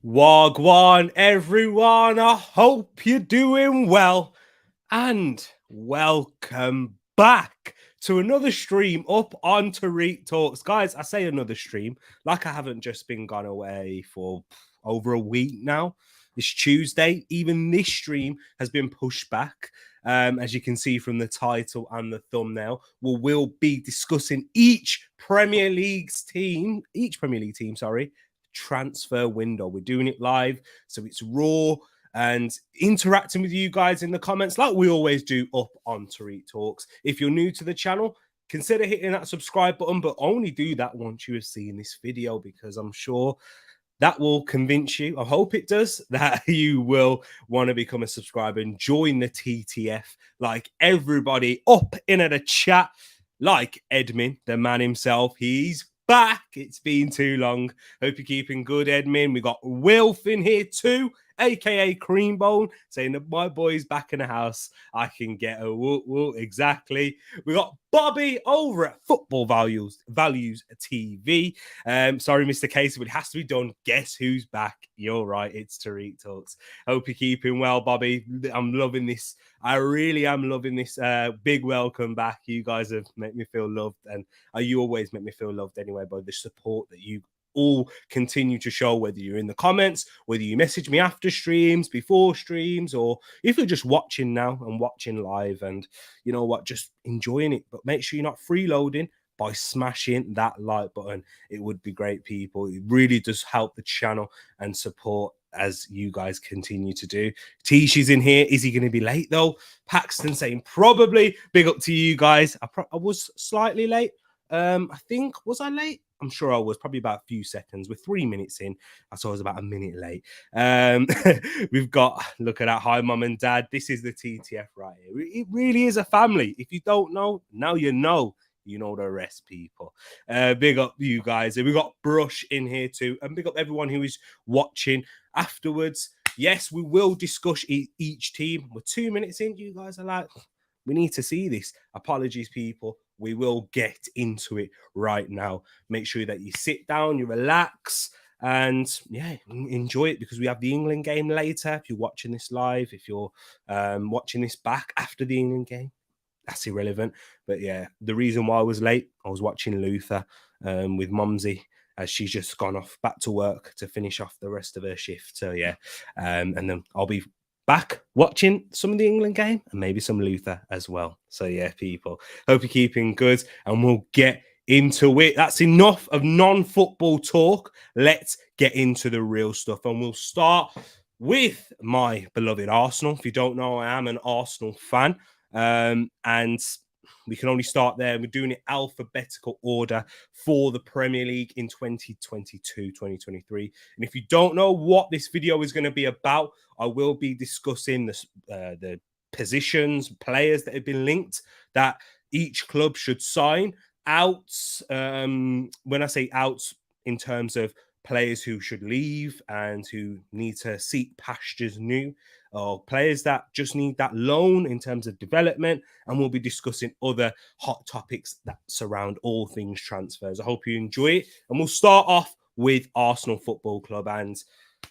Wagwan, everyone. I hope you're doing well. And welcome back to another stream up on Tereak Talks. Guys, I say another stream like I haven't just been gone away for over a week now. It's Tuesday. Even this stream has been pushed back. As you can see from the title and the thumbnail, we'll be discussing each Premier League team, transfer window. We're doing it live, so it's raw and interacting with you guys in the comments like we always do up on Tereak Talks. If you're new to the channel, consider hitting that subscribe button, but only do that once you have seen this video, because I'm sure that will convince you, I hope it does, that you will want to become a subscriber and join the TTF like everybody up in the chat, like Edmin, the man himself. He's back. It's been too long. Hope you're keeping good, Edmin. We got Wilf in here too, aka Creambone, saying that my boy's back in the house. I can get a woo woo. Exactly. We got Bobby over at Football Values TV. Sorry, Mr. Casey, but it has to be done. Guess who's back? You're right. It's Tereak Talks. Hope you're keeping well, Bobby. I'm loving this. I really am loving this. Big welcome back. You guys have made me feel loved, and you always make me feel loved anyway by the support that you all continue to show, whether you're in the comments, whether you message me after streams, before streams, or if you're just watching now and watching live and you know what, just enjoying it. But make sure you're not freeloading by smashing that like button. It would be great, people. It really does help the channel and support as you guys continue to do. Tishy's in here. Is he going to be late though? Paxton saying probably. Big up to you guys. I was slightly late. I think, was I late? I'm sure I was, probably about a few seconds. We're 3 minutes in. I saw I was about a minute late. We've got, look at that. Hi, mum and dad. This is the TTF right here. It really is a family. If you don't know, now you know. You know the rest, people. Big up you guys. And we've got Brush in here too. And big up everyone who is watching afterwards. Yes, we will discuss each team. We're 2 minutes in. You guys are like, we need to see this. Apologies, people. We will get into it right now. Make sure that you sit down, you relax, and yeah, enjoy it, because we have the England game later. If you're watching this live, if you're watching this back after the England game, that's irrelevant. But yeah, the reason why I was late, I was watching Luther with Mumsy, as she's just gone off back to work to finish off the rest of her shift. So yeah, and then I'll be back watching some of the England game and maybe some Luther as well. So yeah, people, hope you're keeping good, and we'll get into it. That's enough of non-football talk. Let's get into the real stuff, and we'll start with my beloved Arsenal. If you don't know, I am an Arsenal fan, and we can only start there. We're doing it alphabetical order for the Premier League in 2022-2023. And if you don't know what this video is going to be about, I will be discussing the positions, players that have been linked that each club should sign out. When I say out, in terms of players who should leave and who need to seek pastures new, or players that just need that loan in terms of development. And we'll be discussing other hot topics that surround all things transfers. I hope you enjoy it. And we'll start off with Arsenal Football Club. And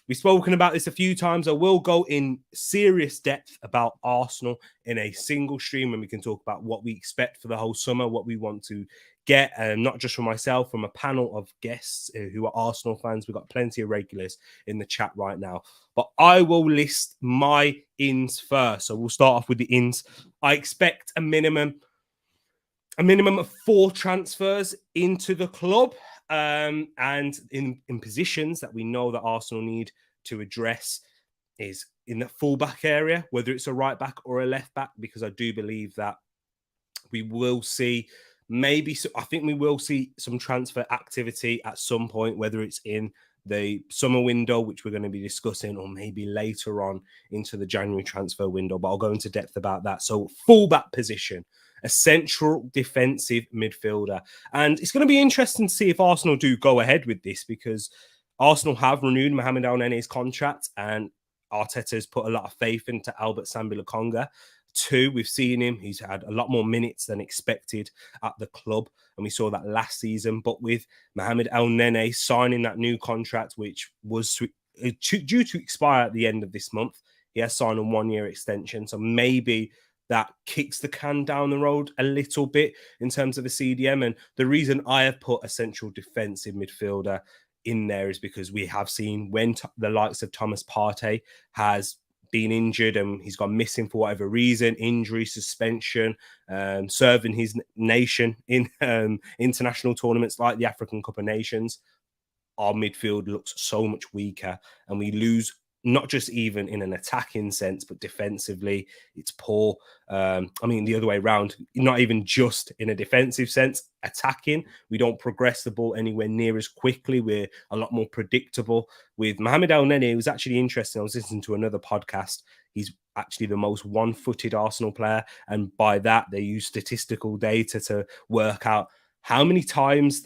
we've spoken about this a few times. I will go in serious depth about Arsenal in a single stream, and we can talk about what we expect for the whole summer, what we want to get, not just from myself, from a panel of guests who are Arsenal fans. We've got plenty of regulars in the chat right now. But I will list my ins first. So we'll start off with the ins. I expect a minimum of 4 transfers into the club, and in positions that we know that Arsenal need to address is in the fullback area, whether it's a right back or a left back, because I do believe that we will see I think we will see some transfer activity at some point, whether it's in the summer window, which we're going to be discussing, or maybe later on into the January transfer window, but I'll go into depth about that. So fullback position, a central defensive midfielder. And it's going to be interesting to see if Arsenal do go ahead with this, because Arsenal have renewed Mohamed El-Nene's contract, and Arteta's put a lot of faith into Albert Sambi-Lokonga. 2, we've seen him. He's had a lot more minutes than expected at the club, and we saw that last season. But with Mohamed El-Nene signing that new contract, which was due to expire at the end of this month. He has signed a 1-year extension, so maybe that kicks the can down the road a little bit in terms of the CDM. And the reason I have put a central defensive midfielder in there is because we have seen when the likes of Thomas Partey has been injured and he's gone missing for whatever reason, injury, suspension, serving his nation in international tournaments like the African Cup of Nations, our midfield looks so much weaker and we lose not just even in an attacking sense, but defensively, it's poor. I mean, the other way around, not even just in a defensive sense, attacking, we don't progress the ball anywhere near as quickly. We're a lot more predictable. With Mohamed El Neni, it was actually interesting. I was listening to another podcast. He's actually the most one-footed Arsenal player. And by that, they use statistical data to work out how many times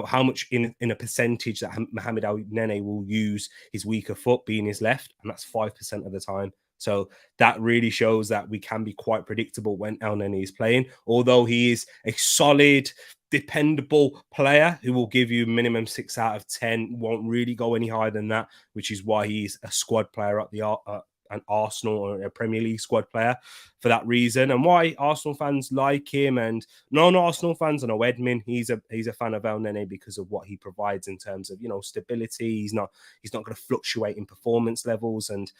how much in a percentage that Mohamed El Neni will use his weaker foot, being his left, and that's 5% of the time. So that really shows that we can be quite predictable when El Neni is playing, although he is a solid, dependable player who will give you minimum 6 out of 10, won't really go any higher than that, which is why he's a squad player at the an Arsenal or a Premier League squad player for that reason, and why Arsenal fans like him and non-Arsenal fans. I know Edmin, he's a fan of El Neni because of what he provides in terms of, stability. He's not going to fluctuate in performance levels, and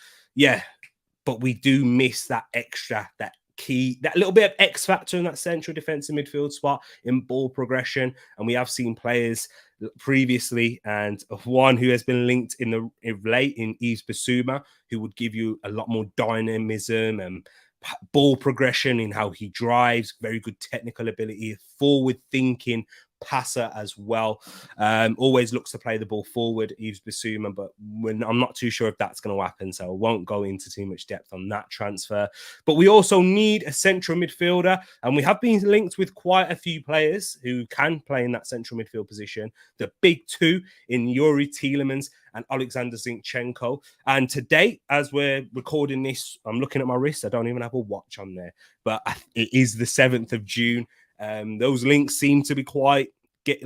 but we do miss that extra, that key, that little bit of X factor in that central defensive midfield spot in ball progression. And we have seen players previously, and one who has been linked in late in Yves Bissouma, who would give you a lot more dynamism and ball progression in how he drives, very good technical ability, forward thinking passer as well. Always looks to play the ball forward, Yves Bissouma, but I'm not too sure if that's going to happen, so I won't go into too much depth on that transfer. But we also need a central midfielder, and we have been linked with quite a few players who can play in that central midfield position. The big two in Yuri Tielemans and Alexander Zinchenko. And today, as we're recording this, I'm looking at my wrist. I don't even have a watch on there, but it is the 7th of June. Those links seem to be quite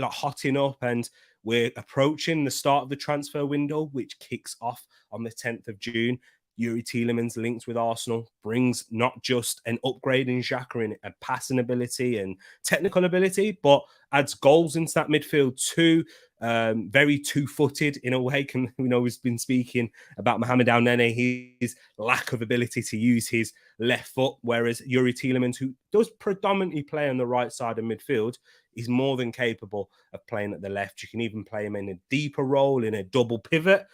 hotting up, and we're approaching the start of the transfer window, which kicks off on the 10th of June. Yuri Tielemans linked with Arsenal brings not just an upgrade in Xhaka in passing ability and technical ability, but adds goals into that midfield too. Very two-footed in a way. We've been speaking about Mohamed El Neni, his lack of ability to use his left foot, whereas Yuri Tielemans, who does predominantly play on the right side of midfield, is more than capable of playing at the left. You can even play him in a deeper role, in a double pivot,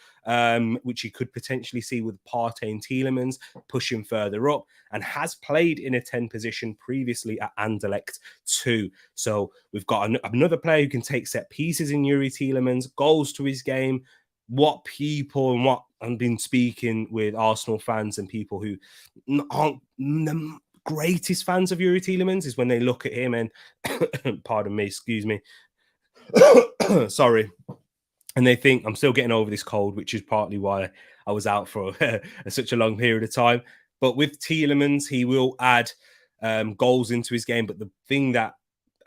which you could potentially see with Partey and Tielemans, push him further up, and has played in a 10 position previously at Anderlecht too. So we've got another player who can take set pieces in Yuri Tielemans, goals to his game. What I've been speaking with Arsenal fans and people who aren't the greatest fans of Yuri Tielemans is when they look at him and pardon me, excuse me, sorry, and they think I'm still getting over this cold, which is partly why I was out for such a long period of time. But with Tielemans, he will add goals into his game. But the thing that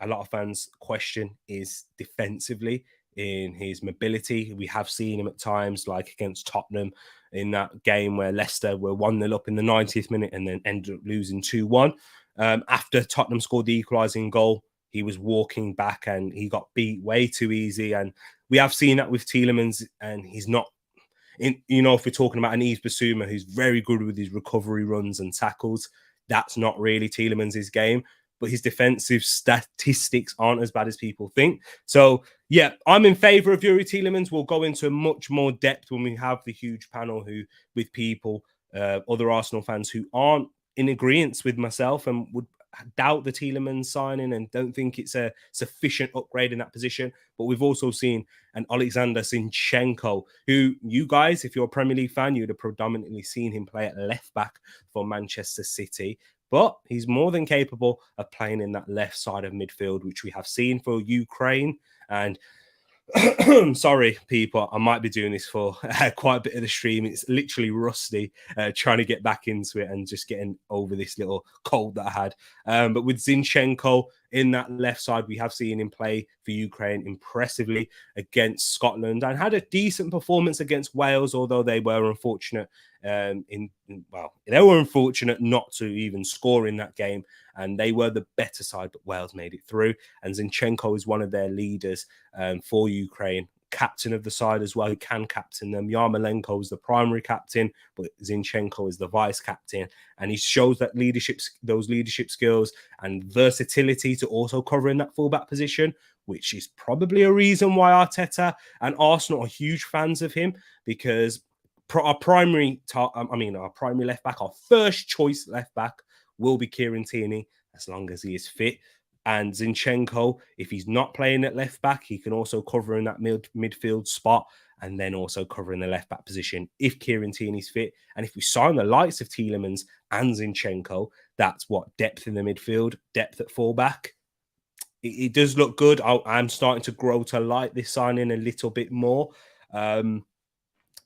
a lot of fans question is defensively, in his mobility. We have seen him at times, like against Tottenham in that game where Leicester were 1-0 up in the 90th minute and then ended up losing 2-1. After Tottenham scored the equalising goal, he was walking back and he got beat way too easy. And we have seen that with Tielemans, and he's not, if we're talking about an Yves Bissouma who's very good with his recovery runs and tackles, that's not really Tielemans' game. But his defensive statistics aren't as bad as people think. So, yeah, I'm in favour of Yuri Tielemans. We'll go into much more depth when we have the huge panel with people, other Arsenal fans who aren't in agreement with myself and would doubt the Tielemans signing and don't think it's a sufficient upgrade in that position. But we've also seen an Alexander Zinchenko, who you guys, if you're a Premier League fan, you'd have predominantly seen him play at left back for Manchester City. But he's more than capable of playing in that left side of midfield, which we have seen for Ukraine. And sorry, people, I might be doing this for quite a bit of the stream. It's literally rusty, trying to get back into it and just getting over this little cold that I had. But with Zinchenko, in that left side. We have seen him play for Ukraine impressively against Scotland and had a decent performance against Wales, although they were unfortunate they were unfortunate not to even score in that game, and they were the better side, but Wales made it through. And Zinchenko is one of their leaders for Ukraine, captain of the side as well. He can captain them. Yarmolenko is the primary captain, but Zinchenko is the vice captain, and he shows that those leadership skills and versatility to also cover in that fullback position, which is probably a reason why Arteta and Arsenal are huge fans of him, because our primary left back, our first choice left back, will be Kieran Tierney as long as he is fit. And Zinchenko, if he's not playing at left back, he can also cover in that midfield spot, and then also cover in the left back position if Kieran Tierney's fit. And if we sign the likes of Tielemans and Zinchenko, that's what depth in the midfield, depth at fullback. It does look good. I'm starting to grow to like this signing a little bit more.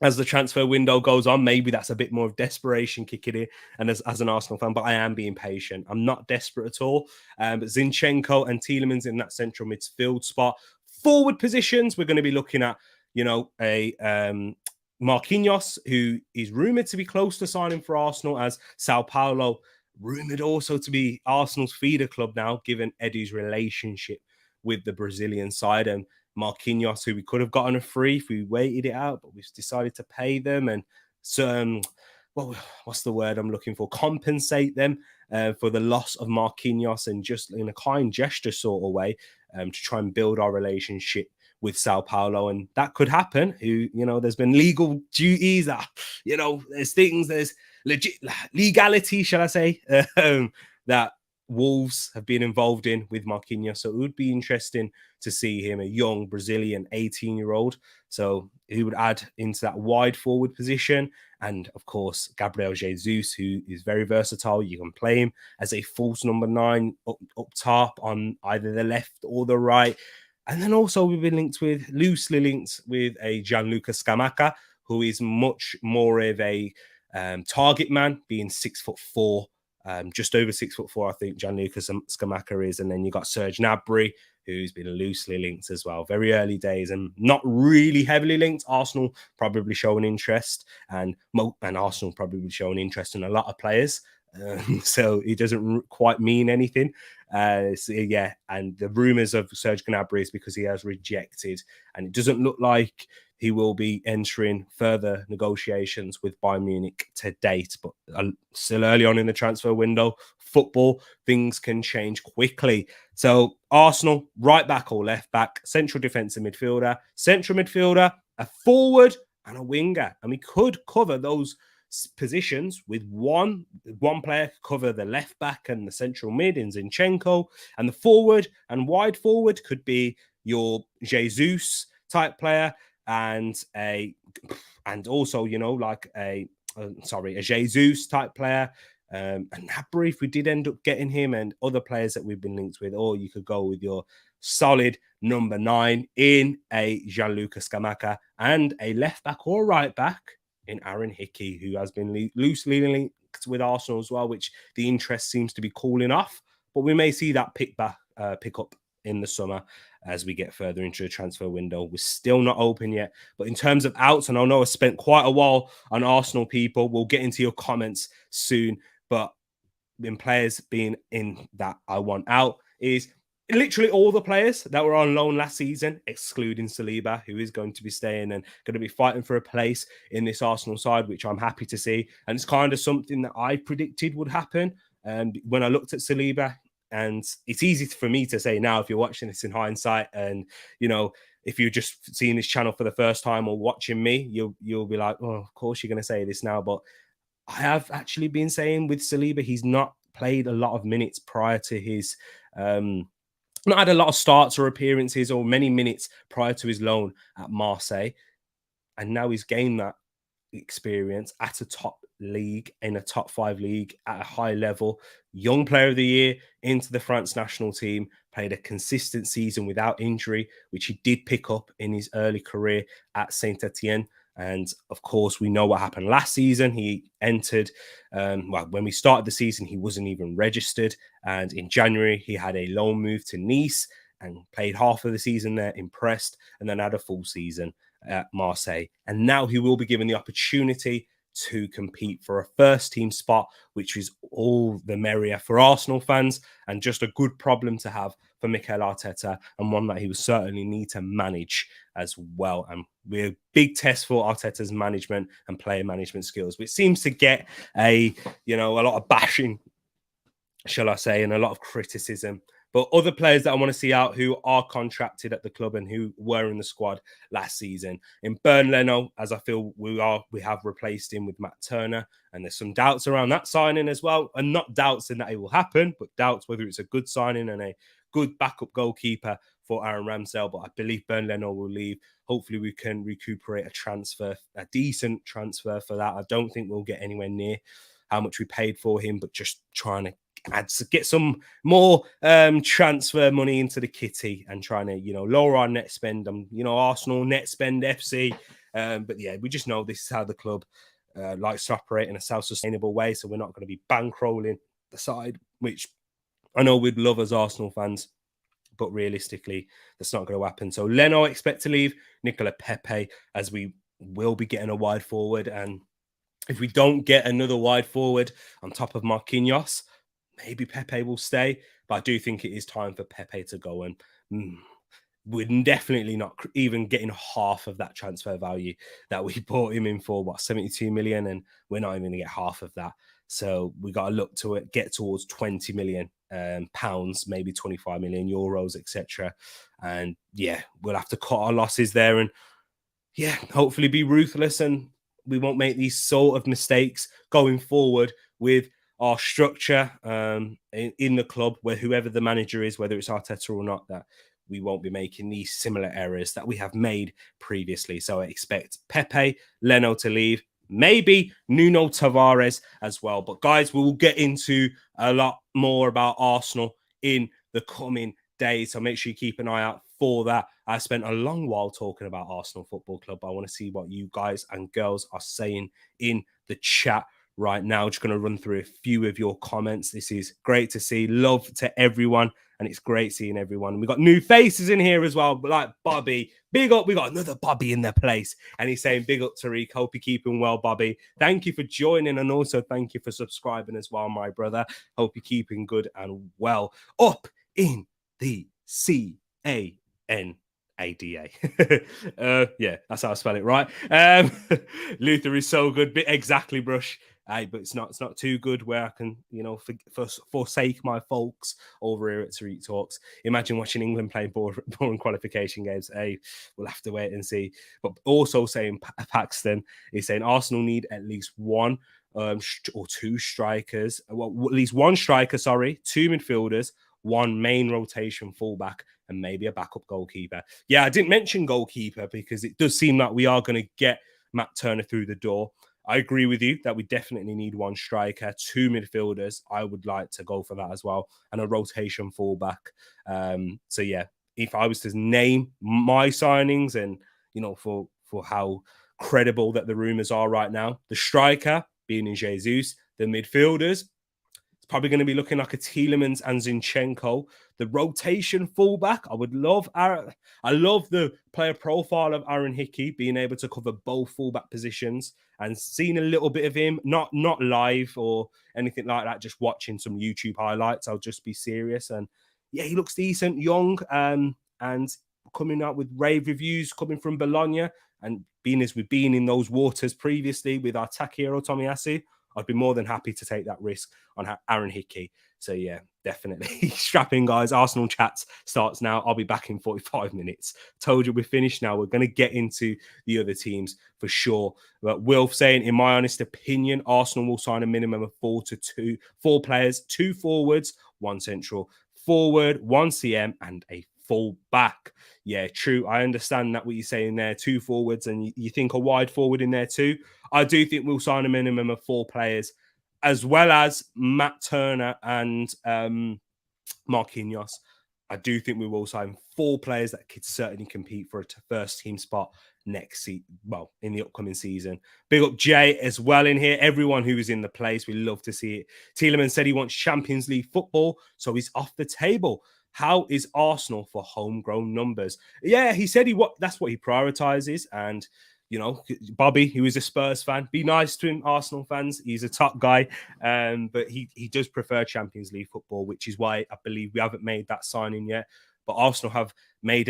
As the transfer window goes on, maybe that's a bit more of desperation kicking in, and as an Arsenal fan, but I am being patient. I'm not desperate at all. But Zinchenko and Tielemans in that central midfield spot. Forward positions, we're going to be looking at, Marquinhos, who is rumoured to be close to signing for Arsenal, as Sao Paulo rumoured also to be Arsenal's feeder club now, given Eddie's relationship with the Brazilian side. And Marquinhos, who we could have gotten a free if we waited it out, but we've decided to pay them and what's the word I'm looking for? Compensate them for the loss of Marquinhos, and just in a kind gesture sort of way to try and build our relationship with Sao Paulo. And that could happen. There's been legal duties, there's things, there's legit legality, shall I say, that Wolves have been involved in with Marquinhos. So it would be interesting to see him, a young Brazilian 18-year-old. So he would add into that wide forward position. And of course, Gabriel Jesus, who is very versatile. You can play him as a false number 9 up top on either the left or the right. And then also we've been loosely linked with a Gianluca Scamacca, who is much more of a target man, being 6'4". Just over 6'4", I think Gianluca Scamacca is. And then you got Serge Gnabry, who's been loosely linked as well. Very early days and not really heavily linked. Arsenal probably showing interest, and Arsenal probably showing interest in a lot of players. So it doesn't quite mean anything. And the rumours of Serge Gnabry is because he has rejected, and it doesn't look like he will be entering further negotiations with Bayern Munich to date, but still early on in the transfer window. Football, things can change quickly. So Arsenal, right back or left back, central defensive midfielder, central midfielder, a forward and a winger. And we could cover those positions with one player cover the left back and the central mid in Zinchenko, and the forward and wide forward could be your Jesus type player, and also a Jesus type player, and Gnabry if we did end up getting him, and other players that we've been linked with. Or you could go with your solid number 9 in a Gianluca Scamacca, and a left back or right back in Aaron Hickey, who has been loosely linked with Arsenal as well, which the interest seems to be cooling off. But we may see that pick up in the summer as we get further into the transfer window. We're still not open yet. But in terms of outs, and I know I spent quite a while on Arsenal, people, we'll get into your comments soon. But in players being in that I want out is literally all the players that were on loan last season, excluding Saliba, who is going to be staying and going to be fighting for a place in this Arsenal side, which I'm happy to see. And it's kind of something that I predicted would happen. When I looked at Saliba, and it's easy for me to say now if you're watching this in hindsight, and if you're just seeing this channel for the first time or watching me, you'll be like, oh, of course you're going to say this now. But I have actually been saying with Saliba, he's not played a lot of minutes prior to his not had a lot of starts or appearances or many minutes prior to his loan at Marseille. And now he's gained that experience at a top league, in a top 5 league at a high level. Young player of the year into the France national team, played a consistent season without injury, which he did pick up in his early career at Saint-Etienne. And of course, we know what happened last season. He entered, when we started the season, he wasn't even registered. And in January, he had a loan move to Nice and played half of the season there, impressed, and then had a full season at Marseille. And now he will be given the opportunity to compete for a first team spot, which is all the merrier for Arsenal fans, and just a good problem to have for Mikel Arteta, and one that he will certainly need to manage as well. And we're a big test for Arteta's management and player management skills, which seems to get a lot of bashing, shall I say, and a lot of criticism. But other players that I want to see out who are contracted at the club and who were in the squad last season. In Bernd Leno, as I feel we have replaced him with Matt Turner. And there's some doubts around that signing as well. And not doubts in that it will happen, but doubts whether it's a good signing and a good backup goalkeeper for Aaron Ramsdale. But I believe Bernd Leno will leave. Hopefully we can recuperate a decent transfer for that. I don't think we'll get anywhere near how much we paid for him, but just trying to get some more transfer money into the kitty and trying to lower our net spend. Arsenal net spend FC, but yeah, we just know this is how the club likes to operate in a self-sustainable way. So we're not going to be bankrolling the side, which I know we'd love as Arsenal fans, but realistically, that's not going to happen. So Leno, I expect to leave. Nicola Pepe, as we will be getting a wide forward, and if we don't get another wide forward on top of Marquinhos, maybe Pepe will stay. But I do think it is time for Pepe to go, and we're definitely not even getting half of that transfer value that we bought him in for, 72 million, and we're not even going to get half of that. So we got to look to it, get towards 20 million pounds, maybe 25 million euros, etc. And yeah, we'll have to cut our losses there, and yeah, hopefully be ruthless, and we won't make these sort of mistakes going forward with our structure in the club, where whoever the manager is, whether it's Arteta or not, that we won't be making these similar errors that we have made previously. So I expect Pepe, Leno to leave, maybe Nuno Tavares as well. But guys, we will get into a lot more about Arsenal in the coming days, so make sure you keep an eye out for that. I spent a long while talking about Arsenal Football Club. I want to see what you guys and girls are saying in the chat right now. Just going to run through a few of your comments. This is great to see. Love to everyone, and it's great seeing everyone. We got new faces in here as well, like Bobby. Big up. We got another Bobby in the place, and he's saying big up Tereak. Hope you're keeping well, Bobby. Thank you for joining, and also thank you for subscribing as well, my brother. Hope you're keeping good and well. Up in the CANADA. Yeah, that's how I spell it, right? Luther is so good. Exactly, Brush. But it's not too good where I can, forsake my folks over here at Tereak Talks. Imagine watching England play boring qualification games. We'll have to wait and see. But also saying Paxton is saying Arsenal need at least one or two strikers. Well, at least one striker, two midfielders, one main rotation fullback, and maybe a backup goalkeeper. Yeah, I didn't mention goalkeeper because it does seem like we are going to get Matt Turner through the door. I agree with you that we definitely need one striker, two midfielders. I would like to go for that as well, and a rotation fullback. So yeah, if I was to name my signings, and for how credible that the rumors are right now, the striker being Jesus, the midfielders, probably going to be looking like a Tielemans and Zinchenko. The rotation fullback, I love the player profile of Aaron Hickey, being able to cover both fullback positions, and seeing a little bit of him, not live or anything like that, just watching some YouTube highlights. I'll just be serious. And yeah, he looks decent, young, and coming out with rave reviews coming from Bologna. And being as we've been in those waters previously with our Takehiro Tomiyasu, I'd be more than happy to take that risk on Aaron Hickey. So yeah, definitely. Strap in, guys. Arsenal chats starts now. I'll be back in 45 minutes. Told you we're finished now. We're going to get into the other teams for sure. But Wilf saying, in my honest opinion, Arsenal will sign a minimum of 4 players, 2 forwards, 1 central forward, 1 CM, and a full back. Yeah, true. I understand that what you're saying there, 2 forwards, and you think a wide forward in there too. I do think we'll sign a minimum of 4 players, as well as Matt Turner and Marquinhos. I do think we will sign 4 players that could certainly compete for a first team spot in the upcoming season. Big up Jay as well in here. Everyone who is in the place, we love to see it. Tielemans said he wants Champions League football, so he's off the table. How is Arsenal for homegrown numbers? Yeah, he said that's what he prioritizes. And Bobby, who is a Spurs fan, be nice to him, Arsenal fans. He's a top guy, but he does prefer Champions League football, which is why I believe we haven't made that signing yet. But Arsenal have made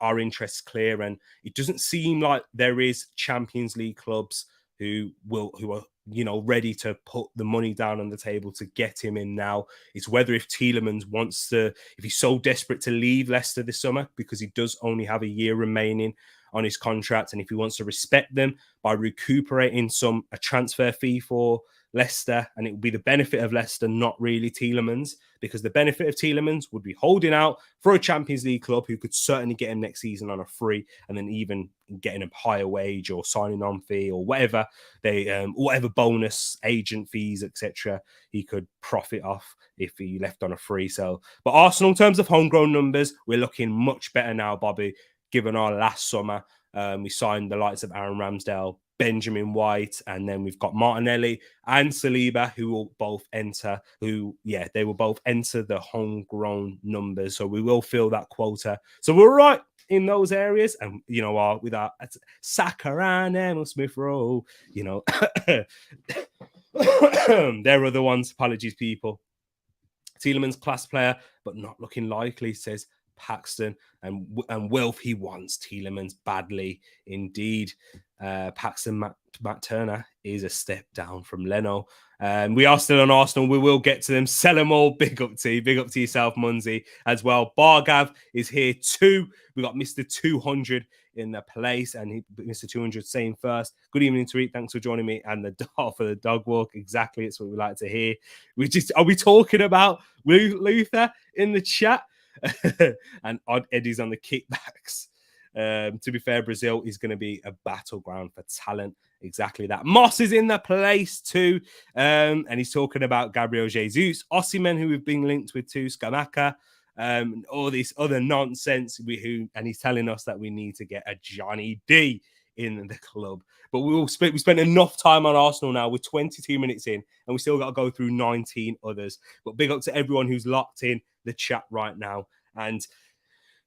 our interests clear, and it doesn't seem like there is Champions League clubs who are ready to put the money down on the table to get him in now. It's whether if Tielemans if he's so desperate to leave Leicester this summer, because he does only have a year remaining on his contract, and if he wants to respect them by recuperating a transfer fee for Leicester, and it would be the benefit of Leicester, not really Tielemans, because the benefit of Tielemans would be holding out for a Champions League club who could certainly get him next season on a free, and then even getting a higher wage or signing on fee or whatever whatever bonus, agent fees, etc. he could profit off if he left on a free. So, but Arsenal, in terms of homegrown numbers, we're looking much better now, Bobby. Given our last summer, we signed the likes of Aaron Ramsdale, Benjamin White, and then we've got Martinelli and Saliba, who will both enter. They will both enter the homegrown numbers. So we will fill that quota. So we're right in those areas, and with our Saka and Emil Smith Rowe, they're other ones. Apologies, people. Tielemans, class player, but not looking likely, says Paxton. And Wilf, he wants Tielemans badly indeed. Paxton, Matt Turner is a step down from Leno. We are still on Arsenal. We will get to them. Sell them all. Big up to yourself, Munzi, as well. Bargav is here too. We got Mr. 200 in the place, and Mr. 200 saying first, good evening, Tereak. Thanks for joining me. And the dog for the dog walk. Exactly, it's what we like to hear. Are we talking about Luther in the chat? And Odd Eddie's on the kickbacks. To be fair, Brazil is going to be a battleground for talent. Exactly that. Moss is in the place too. And he's talking about Gabriel Jesus, Osimhen, who we've been linked with too, Skamaka, all this other nonsense. And he's telling us that we need to get a Johnny D in the club. But we spent enough time on Arsenal now. We're 22 minutes in, and we still got to go through 19 others. But big up to everyone who's locked in the chat right now. And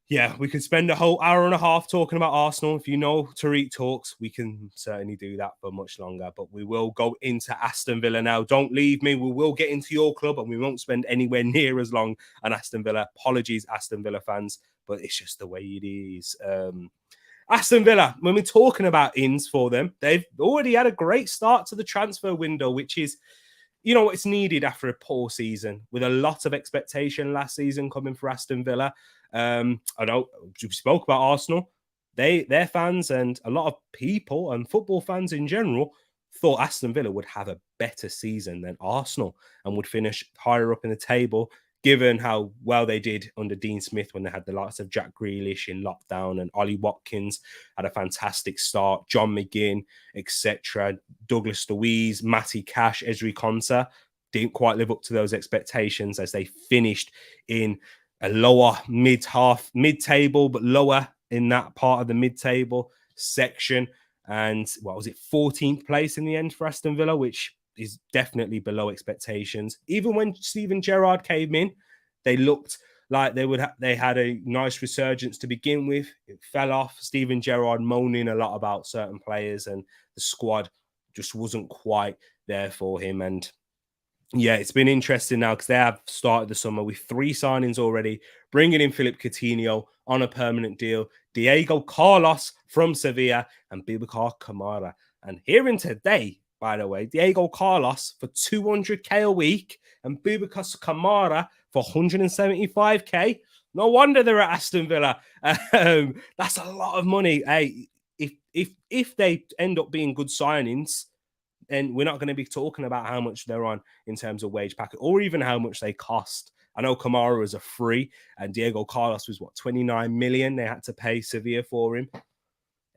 yeah, we could spend a whole hour and a half talking about Arsenal. If you know Tereak Talks, we can certainly do that for much longer. But we will go into Aston Villa now. Don't leave me. We will get into your club, and we won't spend anywhere near as long on Aston Villa. Apologies, Aston Villa fans, but it's just the way it is. Aston Villa, when we're talking about ins for them, they've already had a great start to the transfer window, which is, it's needed after a poor season with a lot of expectation last season coming for Aston Villa. I know we spoke about Arsenal. Their fans and a lot of people and football fans in general thought Aston Villa would have a better season than Arsenal and would finish higher up in the table, given how well they did under Dean Smith when they had the likes of Jack Grealish in lockdown, and Ollie Watkins had a fantastic start, John McGinn, etc. Douglas Luiz, Matty Cash, Ezri Konsa didn't quite live up to those expectations as they finished in a lower mid-table, but lower in that part of the mid-table section. And what was it, 14th place in the end for Aston Villa, which is definitely below expectations. Even when Steven Gerrard came in, they looked like they had a nice resurgence to begin with. It fell off. Steven Gerrard moaning a lot about certain players, and the squad just wasn't quite there for him. And yeah, it's been interesting now because they have started the summer with 3 signings already, bringing in Philip Coutinho on a permanent deal, Diego Carlos from Sevilla, and Boubacar Kamara. And hearing today, by the way, Diego Carlos for 200k a week and Boubacar Kamara for 175k. No wonder they're at Aston Villa. That's a lot of money. Hey, if they end up being good signings, then we're not going to be talking about how much they're on in terms of wage packet or even how much they cost. I know Kamara was a free and Diego Carlos was 29 million they had to pay Sevilla for him.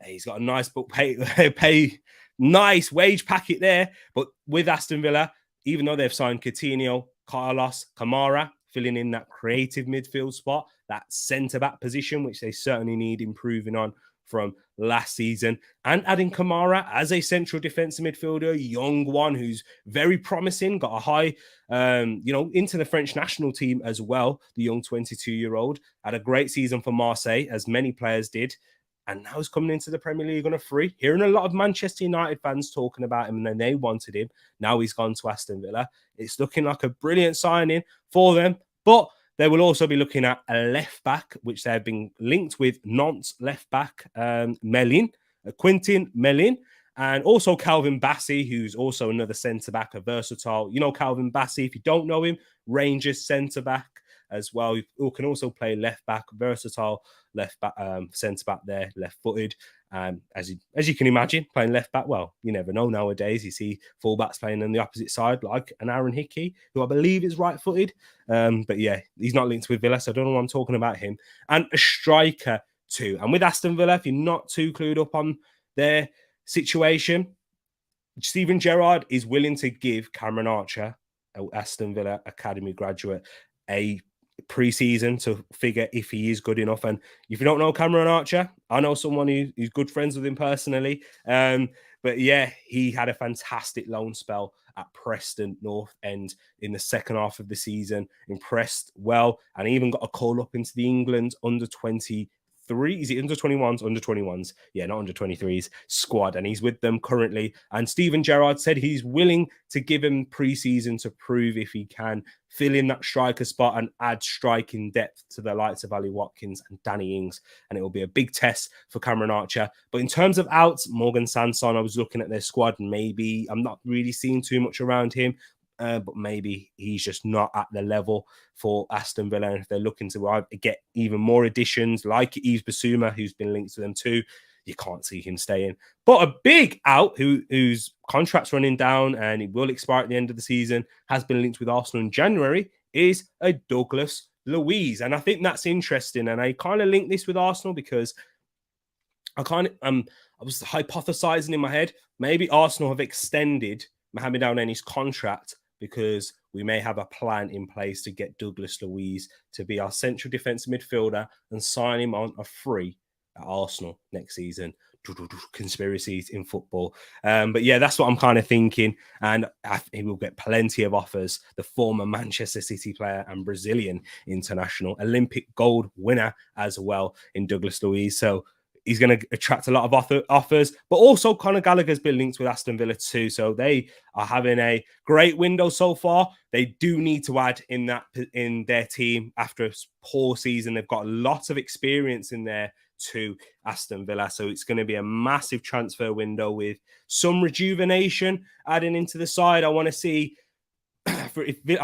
He's got a nice nice wage packet there. But with Aston Villa, even though they've signed Coutinho, Carlos, Kamara, filling in that creative midfield spot, that centre-back position, which they certainly need improving on from last season, and adding Kamara as a central defensive midfielder, young one who's very promising, got a high, into the French national team as well. The young 22-year-old had a great season for Marseille, as many players did. And now he's coming into the Premier League on a free. Hearing a lot of Manchester United fans talking about him, and then they wanted him. Now he's gone to Aston Villa. It's looking like a brilliant signing for them. But they will also be looking at a left back, which they've been linked with Nantes left back Quentin Melin, and also Calvin Bassey, who's also another centre back, a versatile. You know Calvin Bassey, if you don't know him, Rangers centre back as well, who can also play left back, versatile left back, centre back there, left footed. As you can imagine, playing left back, well, you never know nowadays. You see fullbacks playing on the opposite side, like an Aaron Hickey, who I believe is right footed. But yeah, he's not linked with Villa, so I don't know why I'm talking about him. And a striker too. And with Aston Villa, if you're not too clued up on their situation, Steven Gerrard is willing to give Cameron Archer, an Aston Villa Academy graduate, a pre-season to figure if he is good enough. And if you don't know Cameron Archer, I know someone who's good friends with him personally. But yeah, he had a fantastic loan spell at Preston North End in the second half of the season. Impressed well, and even got a call up into the England under 23. Is it under 21s? Under 21s. Yeah, not under 23s squad. And he's with them currently. And Steven Gerrard said he's willing to give him pre-season to prove if he can fill in that striker spot and add striking depth to the likes of Ali Watkins and Danny Ings. And it will be a big test for Cameron Archer. But in terms of outs, Morgan Sanson, I was looking at their squad, and maybe I'm not really seeing too much around him. But maybe he's just not at the level for Aston Villa. And if they're looking to get even more additions, like Yves Bissouma, who's been linked to them too, you can't see him staying. But a big out whose contract's running down and it will expire at the end of the season, has been linked with Arsenal in January, is a Douglas Luiz. And I think that's interesting. And I kind of link this with Arsenal because I was hypothesizing in my head, maybe Arsenal have extended Mohamed El-Neni's contract because we may have a plan in place to get Douglas Luiz to be our central defensive midfielder and sign him on a free at Arsenal next season. Conspiracies in football. But yeah, that's what I'm kind of thinking. And he will get plenty of offers. The former Manchester City player and Brazilian international, Olympic gold winner as well in Douglas Luiz. So he's going to attract a lot of offers, but also Conor Gallagher's been linked with Aston Villa too. So they are having a great window so far. They do need to add in their team after a poor season. They've got lots of experience in there to Aston Villa. So it's going to be a massive transfer window with some rejuvenation adding into the side. I want to see, I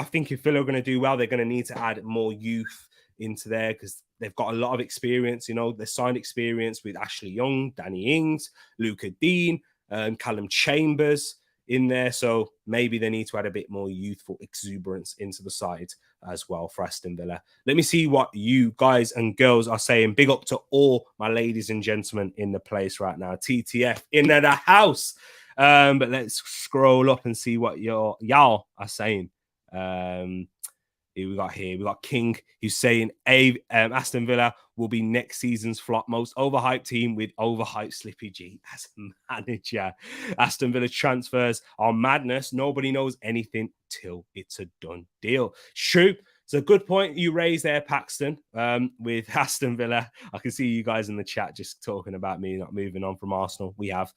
think if Villa are going to do well, they're going to need to add more youth into there because they've got a lot of experience. You know, they signed experience with Ashley Young, Danny Ings, Luca Dean, Callum Chambers in there. So maybe they need to add a bit more youthful exuberance into the side as well for Aston Villa. Let me see what you guys and girls are saying. Big up to all my ladies and gentlemen in the place right now. TTF in the house. But let's scroll up and see what y'all are saying. Who we got here? We got King, who's saying Aston Villa will be next season's flop, most overhyped team with overhyped Slippy G as manager. Aston Villa's transfers are madness. Nobody knows anything till it's a done deal. True. It's a good point you raised there, Paxton, with Aston Villa. I can see you guys in the chat just talking about me not moving on from Arsenal. We have.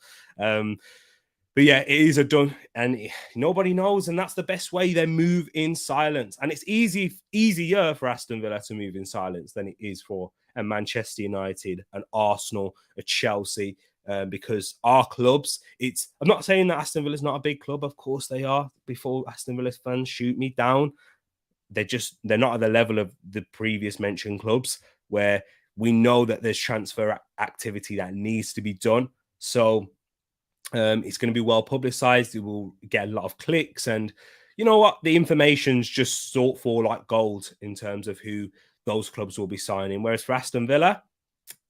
But yeah, it is a done, and nobody knows, and that's the best way. They move in silence, and it's easier for Aston Villa to move in silence than it is for a Manchester United, an Arsenal, a Chelsea, because our clubs. I'm not saying that Aston Villa is not a big club. Of course they are. Before Aston Villa fans shoot me down, they're not at the level of the previous mentioned clubs where we know that there's transfer activity that needs to be done. So. It's going to be well publicized. It will get a lot of clicks, and you know what? The information's just sought for like gold in terms of who those clubs will be signing. Whereas for Aston Villa,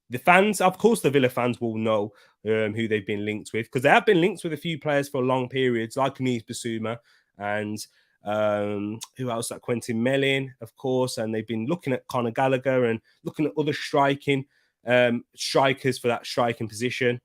the fans, of course, the Villa fans will know who they've been linked with because they have been linked with a few players for long periods, like Yves Bissouma and who else? Like Quentin Melin, of course, and they've been looking at Conor Gallagher and looking at other striking strikers for that striking position.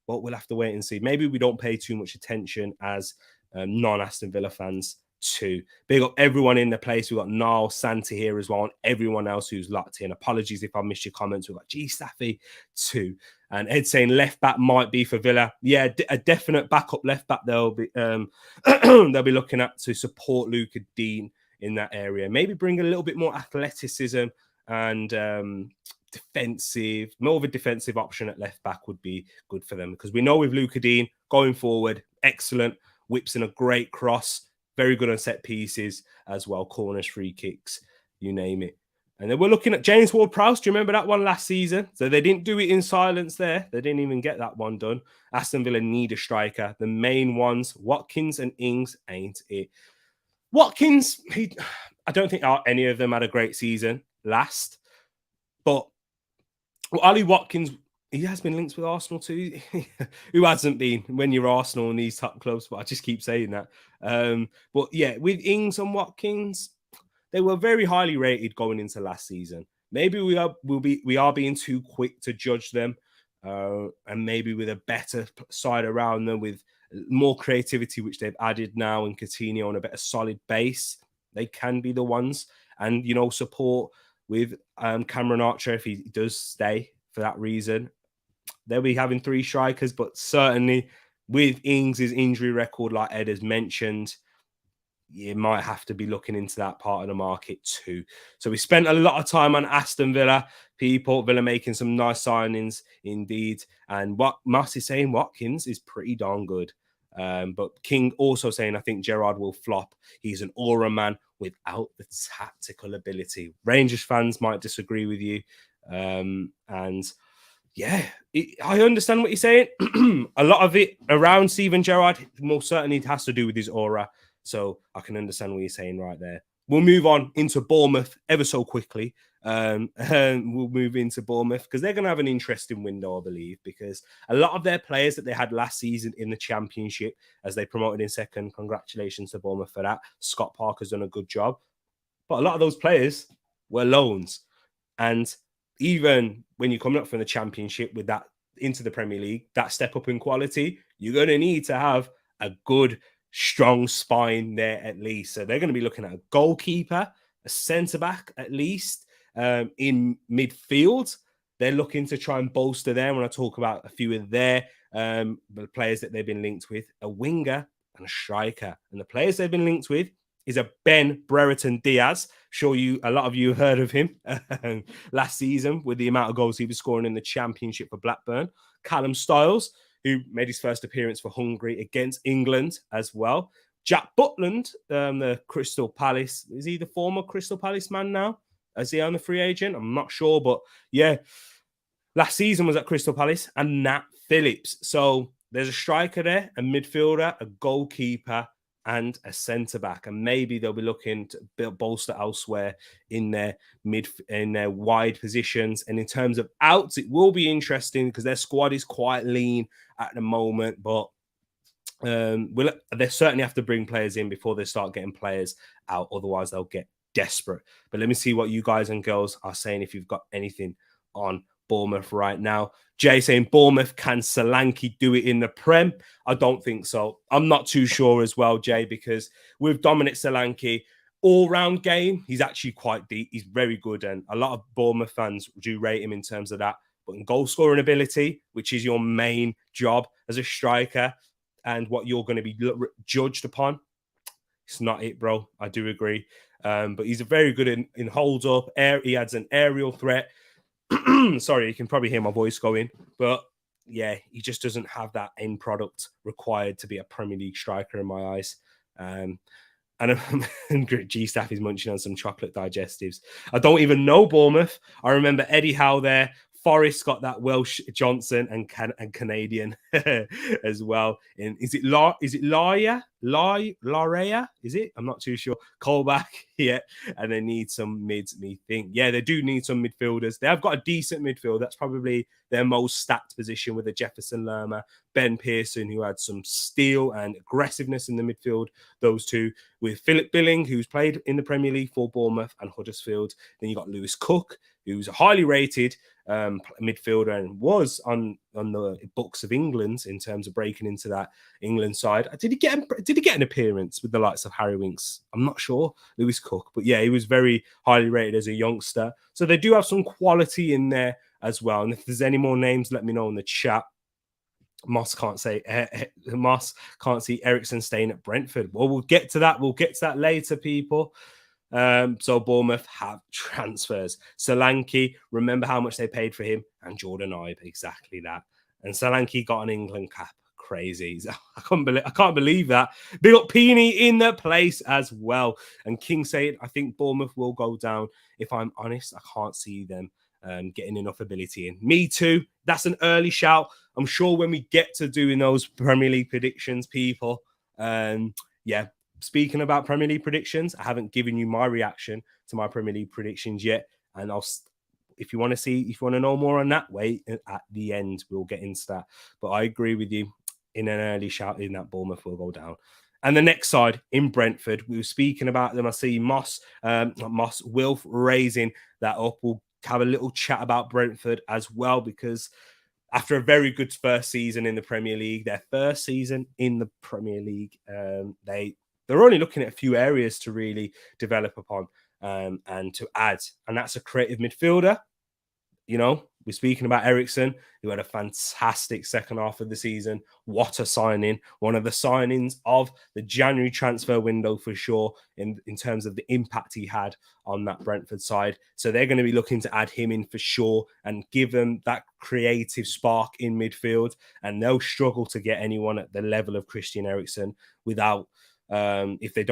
But we'll have to wait and see. Maybe we don't pay too much attention as non-Aston Villa fans too. Big up everyone in the place. We've got Niall, Santa here as well, and everyone else who's locked in. Apologies if I missed your comments. We've got G Staffy too. And Ed saying left back might be for Villa. Yeah, a definite backup left back they'll be they'll be looking at to support Luca Dean in that area. Maybe bring a little bit more athleticism and defensive, more of a defensive option at left back would be good for them, because we know with Luca Dean going forward, excellent, whips in a great cross, very good on set pieces as well, corners, free kicks, you name it. And then we're looking at James Ward-Prowse. Do you remember that one last season? So they didn't do it in silence there. They didn't even get that one done. Aston Villa need a striker. The main ones, Watkins and Ings, ain't it? Watkins, I don't think any of them had a great season last. But Ollie Watkins, he has been linked with Arsenal too. Who hasn't been when you're Arsenal and these top clubs? But I just keep saying that. But yeah, with Ings and Watkins, they were very highly rated going into last season. Maybe we are being too quick to judge them, and maybe with a better side around them, with more creativity, which they've added now, and Coutinho on a better solid base, they can be the ones. And support with Cameron Archer if he does stay for that reason. They'll be having 3 strikers, but certainly with Ings' injury record, like Ed has mentioned, you might have to be looking into that part of the market too. So we spent a lot of time on Aston Villa, people. Villa making some nice signings indeed. And what Moss is saying, Watkins is pretty darn good. But King also saying, I think Gerrard will flop. He's an aura man without the tactical ability. Rangers fans might disagree with you. And yeah, I understand what you're saying. A lot of it around Steven Gerrard most certainly has to do with his aura. So I can understand what you're saying right there. We'll move on into Bournemouth ever so quickly. And we'll move into Bournemouth because they're going to have an interesting window, I believe, because a lot of their players that they had last season in the Championship, as they promoted in second, congratulations to Bournemouth for that. Scott Parker's done a good job. But a lot of those players were loans. And even when you're coming up from the Championship with that into the Premier League, that step up in quality, you're going to need to have a good, strong spine there at least. So they're going to be looking at a goalkeeper, a centre-back at least. In midfield, they're looking to try and bolster there. When I talk about a few of their players that they've been linked with, a winger and a striker. And the players they've been linked with is a Ben Brereton Diaz. Sure, a lot of you heard of him last season with the amount of goals he was scoring in the Championship for Blackburn. Callum Styles, who made his first appearance for Hungary against England as well. Jack Butland, the Crystal Palace. Is he the former Crystal Palace man now? Is he on the free agent? I'm not sure, but yeah. Last season was at Crystal Palace, and Nat Phillips. So there's a striker there, a midfielder, a goalkeeper, and a centre-back. And maybe they'll be looking to bolster elsewhere in their wide positions. And in terms of outs, it will be interesting because their squad is quite lean at the moment, but they certainly have to bring players in before they start getting players out. Otherwise, they'll get desperate. But let me see what you guys and girls are saying if you've got anything on Bournemouth right now. Jay saying, Bournemouth, can Solanke do it in the Prem? I don't think so. I'm not too sure as well, Jay, because with Dominic Solanke, all-round game, he's actually quite deep. He's very good, and a lot of Bournemouth fans do rate him in terms of that. But in goal-scoring ability, which is your main job as a striker and what you're going to be judged upon, it's not it, bro. I do agree. But he's very good in holds up. He adds an aerial threat. Sorry, you can probably hear my voice going. But yeah, he just doesn't have that end product required to be a Premier League striker in my eyes. And G Staff is munching on some chocolate digestives. I don't even know Bournemouth. I remember Eddie Howe there. Forrest got that Welsh Johnson and Canadian as well. And is it Laria? Is it? I'm not too sure. Colback, yeah. And they need some mids, me think. Yeah, they do need some midfielders. They have got a decent midfield. That's probably their most stacked position with a Jefferson Lerma, Ben Pearson, who had some steel and aggressiveness in the midfield. Those two with Philip Billing, who's played in the Premier League for Bournemouth and Huddersfield. Then you got Lewis Cook, who's highly rated midfielder and was on the books of England in terms of breaking into that England side. Did he get an appearance with the likes of Harry Winks? I'm not sure. Lewis Cook, but yeah, he was very highly rated as a youngster. So they do have some quality in there as well. And if there's any more names, let me know in the chat. Moss can't see Eriksen staying at Brentford. Well, we'll get to that. We'll get to that later, people. So Bournemouth have transfers. Solanke, remember how much they paid for him, and Jordan Ibe, exactly that. And Solanke got an England cap. Crazy. I can't believe that. Big up Peony in the place as well. And King saying, I think Bournemouth will go down. If I'm honest, I can't see them getting enough ability in. Me too. That's an early shout. I'm sure when we get to doing those Premier League predictions, people, yeah, speaking about Premier League predictions, I haven't given you my reaction to my Premier League predictions yet. And if you want to know more on that, wait at the end, we'll get into that. But I agree with you in an early shout in that Bournemouth will go down. And the next side in Brentford, we were speaking about them. I see Wilf raising that up. We'll have a little chat about Brentford as well, because after a very good first season in the Premier League, they're only looking at a few areas to really develop upon and to add. And that's a creative midfielder. You know, we're speaking about Eriksen, who had a fantastic second half of the season. What a signing. One of the signings of the January transfer window for sure in terms of the impact he had on that Brentford side. So they're going to be looking to add him in for sure and give them that creative spark in midfield. And they'll struggle to get anyone at the level of Christian Eriksen without, if they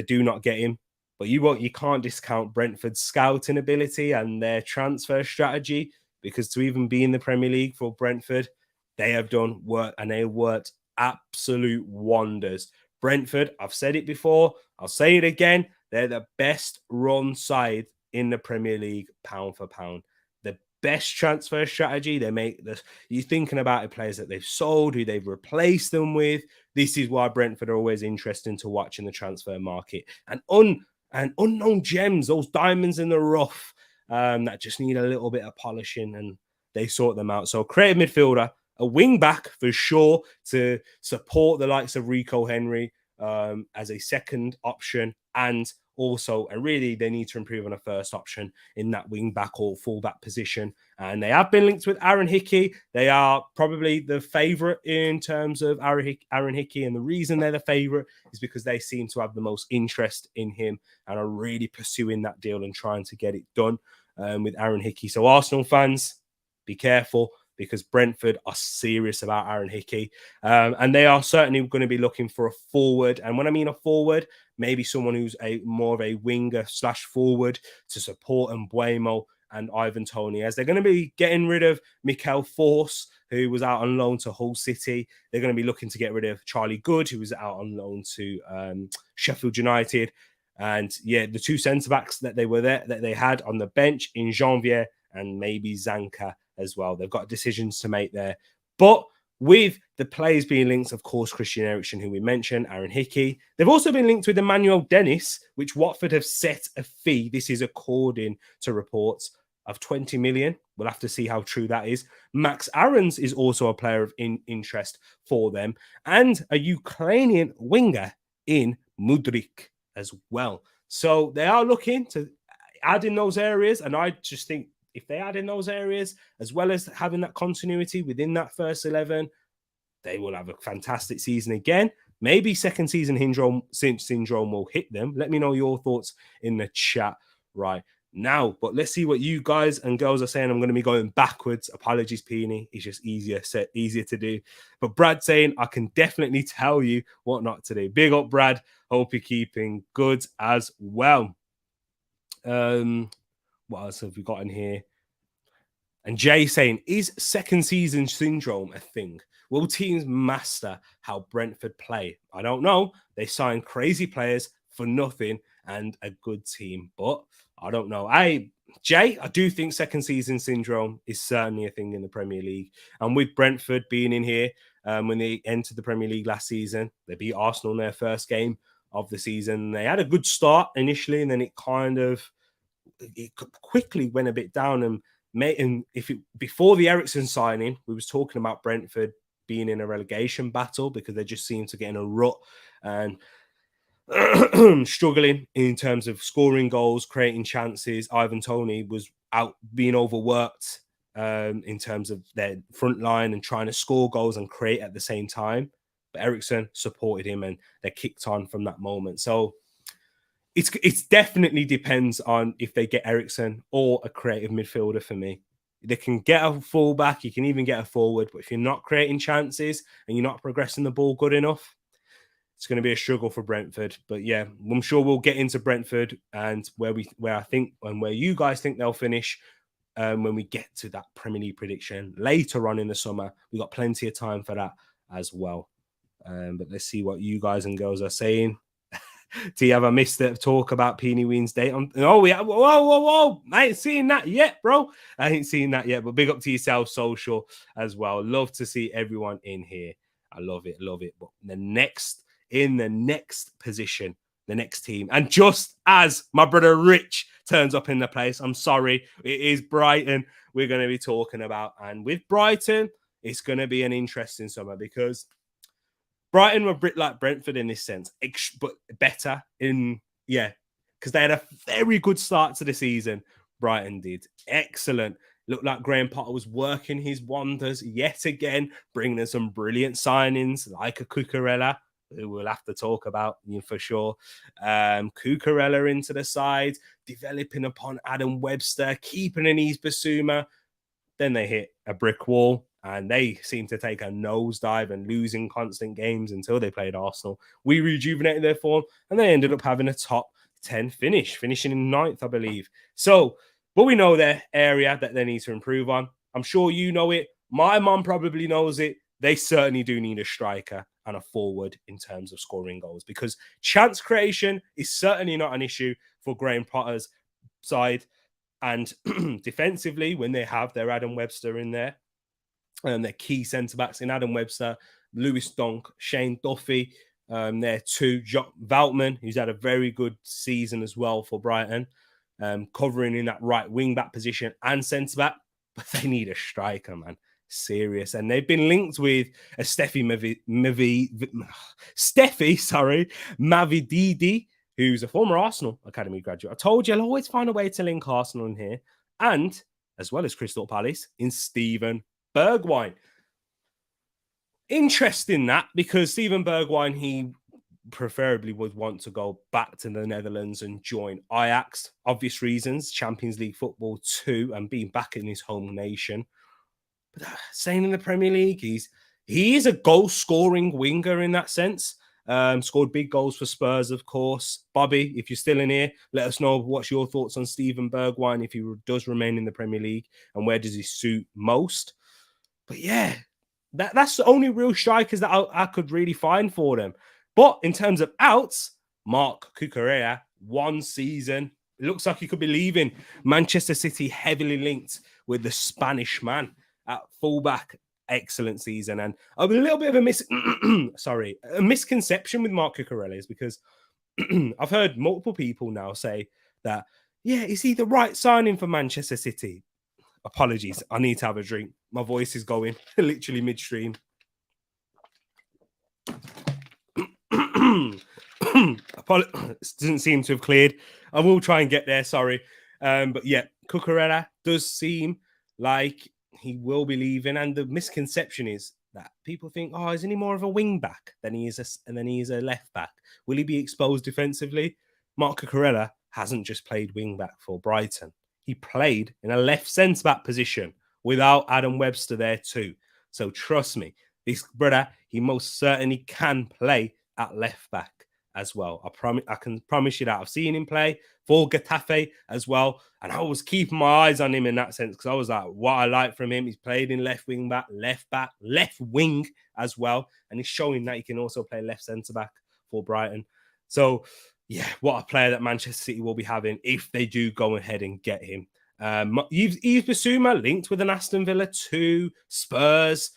do not get him. But you can't discount Brentford's scouting ability and their transfer strategy, because to even be in the Premier League for Brentford, they have done work and they worked absolute wonders. Brentford, I've said it before, I'll say it again, they're the best run side in the Premier League, pound for pound. The best transfer strategy. They make this. You're thinking about the players that they've sold, who they've replaced them with. This is why Brentford are always interesting to watch in the transfer market. And unknown gems, those diamonds in the rough that just need a little bit of polishing, and they sort them out. So creative midfielder, a wing back for sure to support the likes of Rico Henry as a second option, and really they need to improve on a first option in that wing back or full back position. And they have been linked with Aaron Hickey. They are probably the favourite in terms of Aaron Hickey, and the reason they're the favourite is because they seem to have the most interest in him and are really pursuing that deal and trying to get it done with Aaron Hickey. So Arsenal fans, be careful, because Brentford are serious about Aaron Hickey. And they are certainly going to be looking for a forward. And when I mean a forward, maybe someone who's more of a winger / forward to support Mbuemo and Ivan Toney, as they're going to be getting rid of Mikel Force, who was out on loan to Hull City. They're going to be looking to get rid of Charlie Good, who was out on loan to Sheffield United. And yeah, the two centre-backs that they had on the bench in Janvier and maybe Zanka as well. They've got decisions to make there. But with the players being linked, of course, Christian Eriksen, who we mentioned, Aaron Hickey. They've also been linked with Emmanuel Dennis, which Watford have set a fee. This is according to reports of 20 million. We'll have to see how true that is. Max Aarons is also a player of interest for them. And a Ukrainian winger in Mudryk as well. So they are looking to add in those areas. And I just think if they add in those areas, as well as having that continuity within that first 11, they will have a fantastic season again. Maybe second season syndrome will hit them. Let me know your thoughts in the chat right now. But let's see what you guys and girls are saying. I'm going to be going backwards. Apologies, Peony. It's just easier to do. But Brad saying, I can definitely tell you what not to do. Big up, Brad. Hope you're keeping good as well. What else have we got in here? And Jay saying, is second season syndrome a thing? Will teams master how Brentford play? I don't know. They sign crazy players for nothing and a good team, but I don't know. Jay, I do think second season syndrome is certainly a thing in the Premier League. And with Brentford being in here, when they entered the Premier League last season, they beat Arsenal in their first game of the season. They had a good start initially, and then it quickly went a bit down, and And before the Eriksen signing, we was talking about Brentford being in a relegation battle because they just seem to get in a rut and struggling in terms of scoring goals, creating chances. Ivan Toney was out being overworked in terms of their front line and trying to score goals and create at the same time. But Eriksen supported him and they kicked on from that moment. So it's definitely depends on if they get Eriksen or a creative midfielder for me. They can get a fullback, you can even get a forward, but if you're not creating chances and you're not progressing the ball good enough, it's going to be a struggle for Brentford. But yeah, I'm sure we'll get into Brentford and where I think and where you guys think they'll finish when we get to that Premier League prediction later on in the summer. We've got plenty of time for that as well. But let's see what you guys and girls are saying. T, have I missed the talk about Peony Ween's date? Oh, yeah. Whoa. I ain't seen that yet, bro. I ain't seen that yet. But big up to yourself, social as well. Love to see everyone in here. I love it. But in the next position, the next team. And just as my brother Rich turns up in the place, I'm sorry, it is Brighton we're going to be talking about. And with Brighton, it's going to be an interesting summer because Brighton were a bit like Brentford in this sense, but better because they had a very good start to the season. Brighton did. Excellent. Looked like Graham Potter was working his wonders yet again, bringing in some brilliant signings like a Cucurella, who we'll have to talk about for sure. Cucurella into the side, developing upon Adam Webster, keeping an Yves Bissouma. Then they hit a brick wall and they seem to take a nosedive and losing constant games until they played Arsenal. We rejuvenated their form and they ended up having a top 10 finishing in 9th, I believe. So, but we know their area that they need to improve on. I'm sure you know it. My mom probably knows it. They certainly do need a striker and a forward in terms of scoring goals because chance creation is certainly not an issue for Graham Potter's side. And defensively, when they have their Adam Webster in there, and their key centre-backs in Adam Webster, Lewis Donk, Shane Duffy, there too, Jock Veltman, who's had a very good season as well for Brighton, covering in that right wing-back position and centre-back, but they need a striker, man. Serious. And they've been linked with a Steffi Mavididi, who's a former Arsenal Academy graduate. I told you I'll always find a way to link Arsenal in here. And, as well as Crystal Palace, in Steven Bergwijn. Interesting that, because Steven Bergwijn, he preferably would want to go back to the Netherlands and join Ajax. Obvious reasons, Champions League football too, and being back in his home nation. But staying in the Premier League, he is a goal-scoring winger in that sense. Scored big goals for Spurs, of course. Bobby, if you're still in here, let us know what's your thoughts on Steven Bergwijn if he does remain in the Premier League and where does he suit most. But yeah, that's the only real strikers that I could really find for them. But in terms of outs, Marc Cucurella, 1 season. It looks like he could be leaving. Manchester City heavily linked with the Spanish man at fullback. Excellent season. And a little bit of a misconception with Marc Cucurella is because I've heard multiple people now say that, yeah, is he the right signing for Manchester City? Apologies, I need to have a drink. My voice is going literally midstream. Doesn't seem to have cleared. I will try and get there, sorry. But yeah, Cucurella does seem like he will be leaving, and the misconception is that people think, oh, isn't he more of a wing back than he is a left back? Will he be exposed defensively? Marc Cucurella hasn't just played wing back for Brighton. He played in a left centre back position without Adam Webster there too. So trust me, this brother, he most certainly can play at left back as well. I can promise you that. I've seen him play for Getafe as well, and I was keeping my eyes on him in that sense because I was like, what I like from him, he's played in left wing back, left wing as well, and he's showing that he can also play left centre back for Brighton. So yeah, what a player that Manchester City will be having if they do go ahead and get him. Yves Bissouma linked with an Aston Villa to Spurs,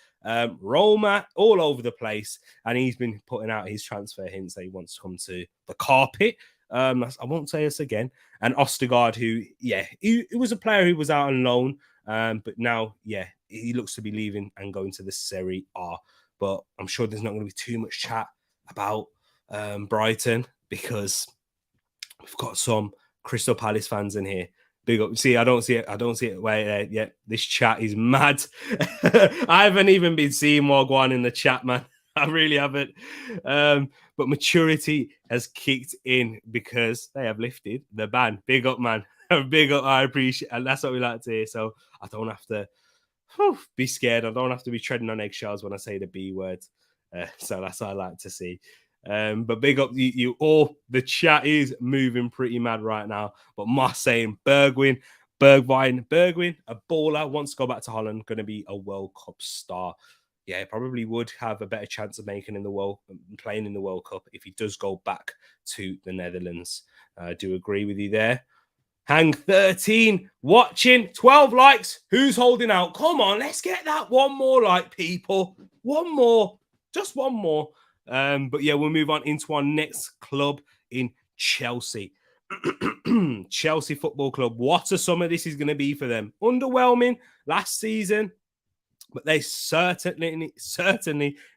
Roma, all over the place, and he's been putting out his transfer hints that he wants to come to the carpet. I won't say this again. And Ostergaard, who, yeah, he was a player who was out on loan But now, yeah, he looks to be leaving and going to the Serie A. But I'm sure there's not going to be too much chat about Brighton because we've got some Crystal Palace fans in here. Big up. See, I don't see it. Wait, yeah, this chat is mad. I haven't even been seeing more go on in the chat, man. I really haven't. But maturity has kicked in because they have lifted the ban. Big up, man. Big up. I appreciate, and that's what we like to hear. So I don't have to be scared. I don't have to be treading on eggshells when I say the B word. So that's what I like to see. But big up you all. The chat is moving pretty mad right now. But Moss saying Bergwijn, a baller, wants to go back to Holland, going to be a World Cup star. Yeah, probably would have a better chance of playing in the World Cup if he does go back to the Netherlands. I do agree with you there. Hang 13, watching, 12 likes. Who's holding out? Come on, let's get that one more like, people. One more, just one more. But yeah, we'll move on into our next club in Chelsea. Chelsea Football Club. What a summer this is going to be for them. Underwhelming last season, but they certainly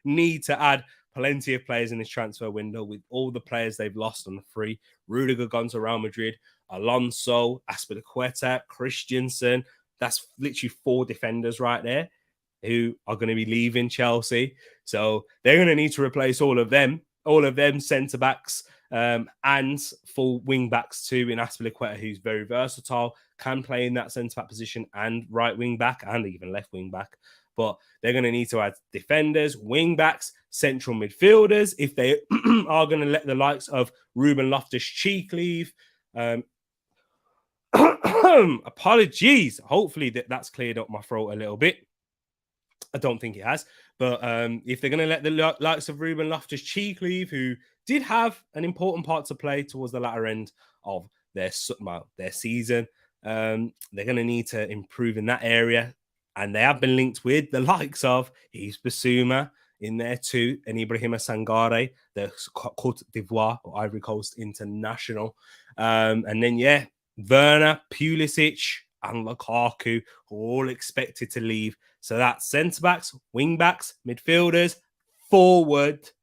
need to add plenty of players in this transfer window with all the players they've lost on the free. Rudiger gone to Real Madrid, Alonso, Azpilicueta, Christensen. That's literally 4 defenders right there who are going to be leaving Chelsea. So they're going to need to replace all of them centre-backs and full wing-backs too in Azpilicueta, who's very versatile, can play in that centre-back position and right wing-back and even left wing-back. But they're going to need to add defenders, wing-backs, central midfielders, if they are going to let the likes of Ruben Loftus-Cheek leave. Apologies. Hopefully that's cleared up my throat a little bit. I don't think it has. But if they're going to let the likes of Ruben Loftus-Cheek leave, who did have an important part to play towards the latter end of their season, they're going to need to improve in that area. And they have been linked with the likes of Yves Bissouma in there too, and Ibrahima Sangare, the Côte d'Ivoire or Ivory Coast international. And then, yeah, Werner, Pulisic, and Lukaku, who are all expected to leave. So that's centre-backs, wing-backs, midfielders, forwards,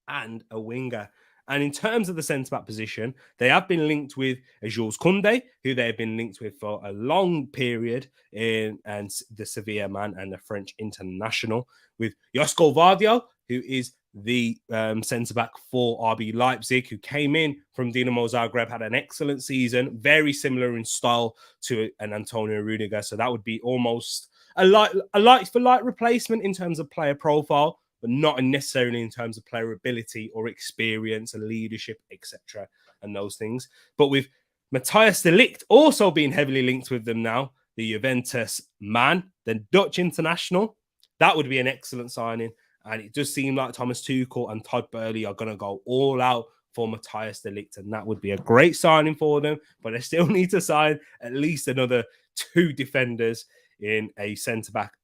and a winger. And in terms of the centre-back position, they have been linked with Jules Koundé, who they've been linked with for a long period, and the Sevilla man and the French international, with Josko Vardio, who is the centre-back for RB Leipzig, who came in from Dinamo Zagreb, had an excellent season, very similar in style to an Antonio Rudiger. So that would be almost a like-for-like replacement in terms of player profile, but not necessarily in terms of player ability or experience and leadership, etc., and those things. But with Matthias de Ligt also being heavily linked with them now, the Juventus man, the Dutch international, that would be an excellent signing. And it does seem like Thomas Tuchel and Todd Boehly are going to go all out for Matthias de Ligt, and that would be a great signing for them. But they still need to sign at least another 2 defenders in a centre-back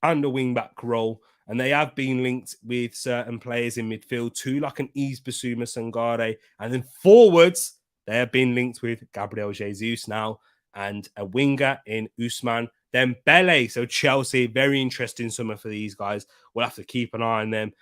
and a wing-back role. And they have been linked with certain players in midfield too, like an Yves Bissouma Sangare. And then forwards, they have been linked with Gabriel Jesus now and a winger in Ousmane Dembele. So Chelsea, very interesting summer for these guys. We'll have to keep an eye on them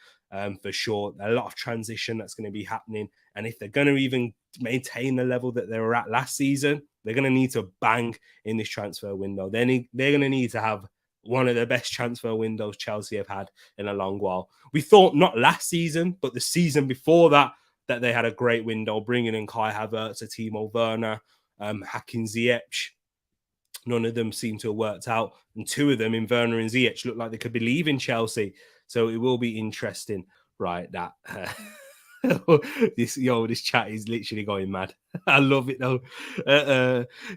for sure. A lot of transition that's going to be happening. And if they're going to even maintain the level that they were at last season, they're going to need to bang in this transfer window. They're going to need to have one of the best transfer windows Chelsea have had in a long while. We thought not last season, but the season before that they had a great window, bringing in Kai Havertz, Timo Werner, Hakim Ziyech. None of them seem to have worked out. And 2 of them in Werner and Ziyech look like they could be leaving Chelsea. So it will be interesting, right? That this chat is literally going mad. I love it though.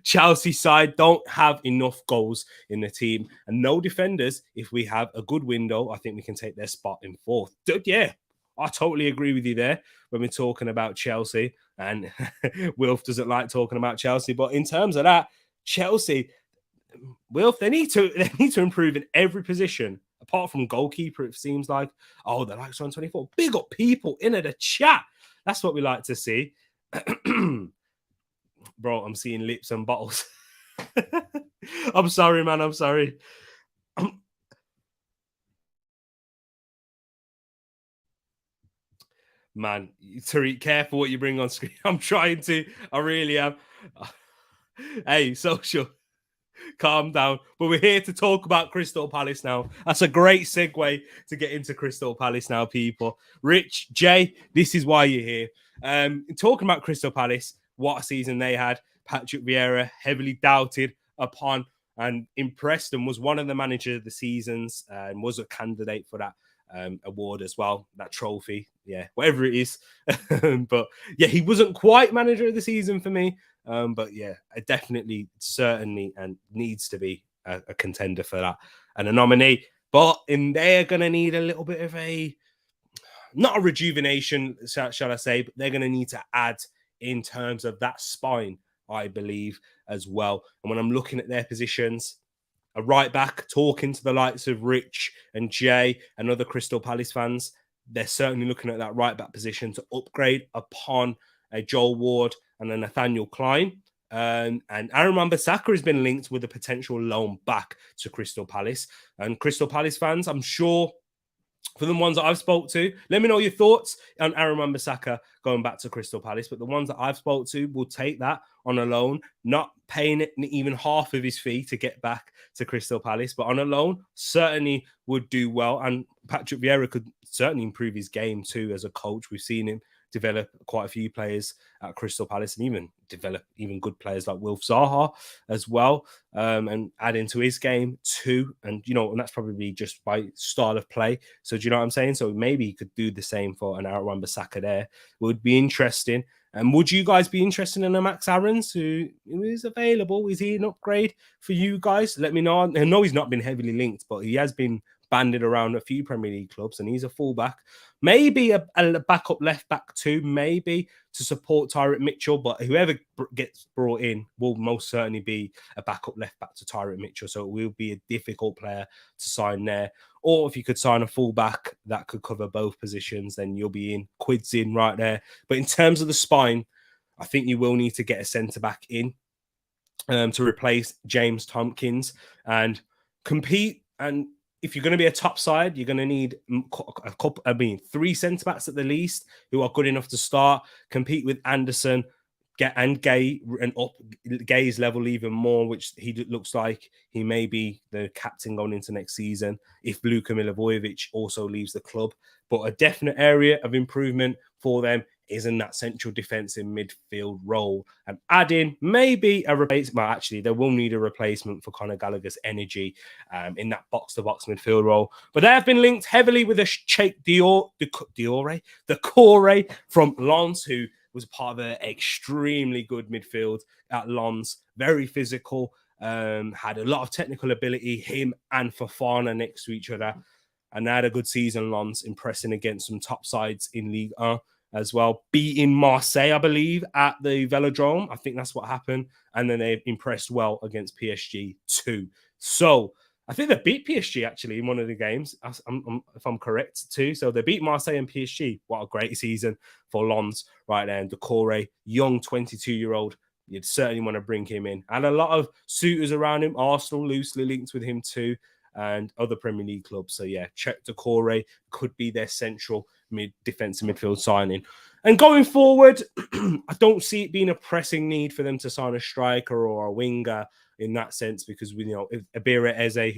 Chelsea side don't have enough goals in the team and no defenders. If we have a good window, I think we can take their spot in 4th. Yeah, I totally agree with you there when we're talking about Chelsea. And Wilf doesn't like talking about Chelsea, but in terms of that, Chelsea, Wilf, they need to improve in every position. Apart from goalkeeper, it seems like. Oh, the likes on 24. Big up people in the chat. That's what we like to see. Bro, I'm seeing lips and bottles. I'm sorry, man. I'm sorry. Man, Tereak, careful what you bring on screen. I'm trying to. I really am. Hey, social, calm down. But we're here to talk about Crystal Palace now. That's a great segue to get into Crystal Palace now, people. Rich, Jay, this is why you're here. Talking about Crystal Palace, what a season they had. Patrick Vieira heavily doubted upon and impressed and was one of the manager of the seasons and was a candidate for that award as well, that trophy. Yeah, whatever it is. But yeah, he wasn't quite manager of the season for me. But yeah, definitely, certainly, and needs to be a contender for that and a nominee. But they're going to need a little bit of not a rejuvenation, shall I say, but they're going to need to add in terms of that spine, I believe, as well. And when I'm looking at their positions, a right back, talking to the likes of Rich and Jay and other Crystal Palace fans, they're certainly looking at that right back position to upgrade upon a Joel Ward and a Nathaniel Klein. And Aaron Wan-Bissaka has been linked with a potential loan back to Crystal Palace. And Crystal Palace fans, I'm sure, for the ones that I've spoke to, let me know your thoughts on Aaron Wan-Bissaka going back to Crystal Palace. But the ones that I've spoke to will take that on a loan, not paying it even half of his fee to get back to Crystal Palace, but on a loan certainly would do well. And Patrick Vieira could certainly improve his game too as a coach. We've seen him develop quite a few players at Crystal Palace and even develop even good players like Wilf Zaha as well, and add into his game too. And, and that's probably just by style of play. So do you know what I'm saying? So maybe he could do the same for an Aaron Wan-Bissaka there. It would be interesting. And would you guys be interested in a Max Aarons who is available? Is he an upgrade for you guys? Let me know. I know he's not been heavily linked, but he has been banded around a few Premier League clubs and he's a fullback. Maybe a backup left back too, maybe to support Tyrick Mitchell, but whoever gets brought in will most certainly be a backup left back to Tyrick Mitchell. So it will be a difficult player to sign there. Or if you could sign a fullback that could cover both positions, then you'll be in quids in right there. But in terms of the spine, I think you will need to get a centre back in to replace James Tompkins and compete. And if you're going to be a top side, you're going to need a couple, three centre backs at the least who are good enough to start, compete with Anderson, and Gay, and up Gay's level even more, which he looks like he may be the captain going into next season if Luka Milivojevic also leaves the club. But a definite area of improvement for them is in that central defensive midfield role, and adding maybe a replacement. Well, actually, they will need a replacement for Conor Gallagher's energy in that box-to-box midfield role. But they have been linked heavily with a Cheikh Doucouré from Lens, who was part of an extremely good midfield at Lens, very physical, had a lot of technical ability, him and Fofana next to each other. And they had a good season, Lens, impressing against some top sides in Ligue 1 as well, beating Marseille, I believe, at the Velodrome. I think that's what happened. And then they impressed well against PSG too. So I think they beat PSG actually in one of the games, if I'm correct too. So they beat Marseille and PSG. What a great season for Lens right there. And Doucouré, young 22-year-old, you'd certainly want to bring him in. And a lot of suitors around him, Arsenal loosely linked with him too, and other Premier League clubs. So yeah, Cheikh Doucouré could be their central defensive midfield signing. And going forward, I don't see it being a pressing need for them to sign a striker or a winger in that sense, because we Iberia Eze, I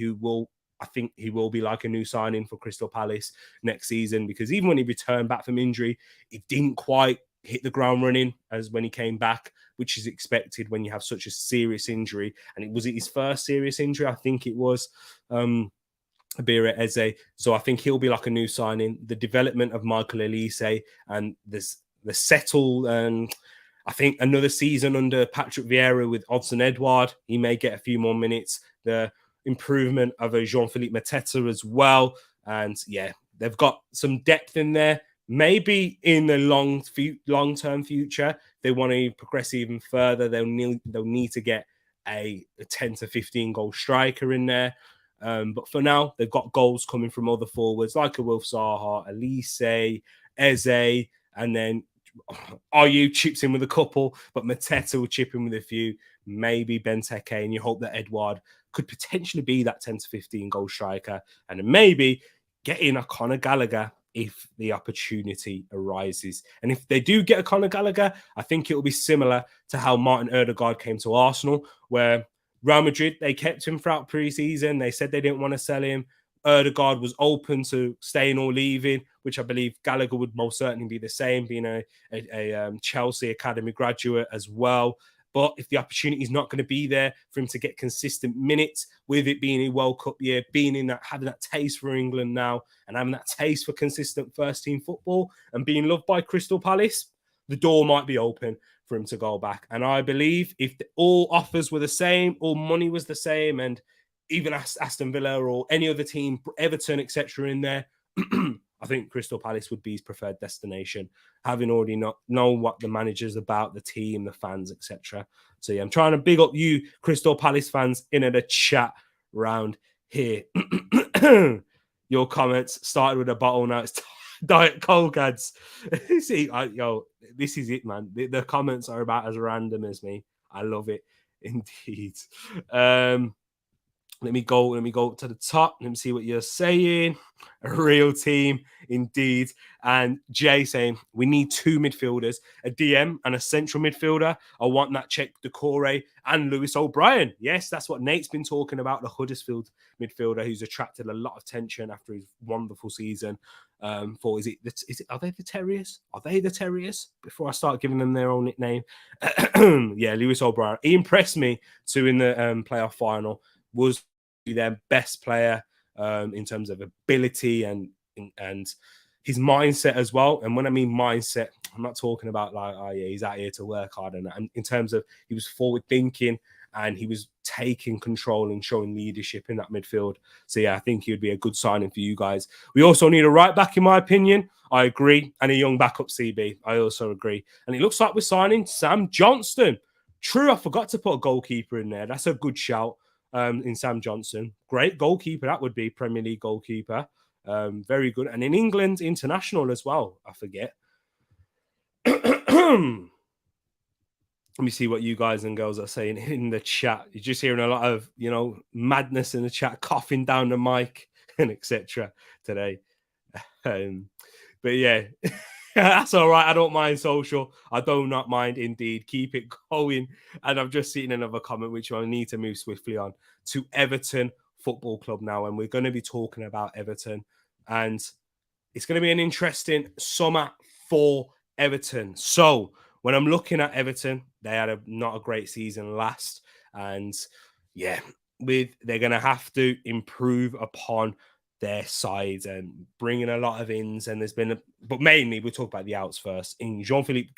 think he will be like a new signing for Crystal Palace next season, because even when he returned back from injury, it didn't quite hit the ground running as when he came back, which is expected when you have such a serious injury. And it was his first serious injury, I think it was. Iberia Eze. So I think he'll be like a new signing. The development of Michael Elise and the settle, I think another season under Patrick Vieira with Odsonne Edouard, he may get a few more minutes. The improvement of a Jean-Philippe Mateta as well. And yeah, they've got some depth in there. Maybe in the long-term future, they want to progress even further. They'll need to get a 10 to 15 goal striker in there. But for now, they've got goals coming from other forwards like a Wilf Zaha, Elise, Eze, and then Ayew chips in with a couple, but Mateta will chip in with a few. maybe Benteke, and you hope that Edouard could potentially be that 10 to 15 goal striker, and then maybe get in a Conor Gallagher if the opportunity arises. And if they do get a Conor Gallagher, I think it will be similar to how Martin Ødegaard came to Arsenal, where Real Madrid, they kept him throughout pre-season. They said they didn't want to sell him. Ødegaard was open to staying or leaving, which I believe Gallagher would most certainly be the same, being a Chelsea Academy graduate as well. But if the opportunity is not going to be there for him to get consistent minutes, with it being a World Cup year, being in that, having that taste for England now, and having that taste for consistent first team football, and being loved by Crystal Palace, the door might be open for him to go back. And I believe if all offers were the same, all money was the same, and even Aston Villa or any other team, Everton, etc., in there, I think Crystal Palace would be his preferred destination, having already known what the manager's about, the team, the fans, etc. So yeah, I'm trying to big up you, Crystal Palace fans, in the chat round here. Your comments started with a bottle, now it's Diet Coke ads. See, this is it, man. The comments are about as random as me. I love it indeed. Let me go to the top. Let me see what you're saying. A real team indeed. And Jay saying, we need 2 midfielders, a DM and a central midfielder. I want that Czech Decore and Lewis O'Brien. Yes, that's what Nate's been talking about, the Huddersfield midfielder who's attracted a lot of attention after his wonderful season. Are they the Terriers? Are they the Terriers? Before I start giving them their own nickname. Yeah, Lewis O'Brien. He impressed me too in the playoff final. Was their best player in terms of ability and his mindset as well. And when I mean mindset, I'm not talking about like, oh yeah, he's out here to work hard. And in terms of, he was forward thinking and he was taking control and showing leadership in that midfield. So yeah, I think he would be a good signing for you guys. We also need a right back, in my opinion. I agree. And a young backup CB. I also agree. And it looks like we're signing Sam Johnston. True, I forgot to put a goalkeeper in there. That's a good shout. In Sam Johnson. Great goalkeeper, that would be Premier League goalkeeper. Very good. And in England, international as well, I forget. Let me see what you guys and girls are saying in the chat. You're just hearing a lot of, madness in the chat, coughing down the mic and etc. today. But yeah, that's all right. I don't mind social. I do not mind indeed. Keep it going. And I've just seen another comment, which I need to move swiftly on to Everton Football Club now. And we're going to be talking about Everton. And it's going to be an interesting summer for Everton. So when I'm looking at Everton, they had not a great season last. And yeah, they're going to have to improve upon their sides and bringing a lot of ins, and there's been but mainly we'll talk about the outs first. In Jean-Philippe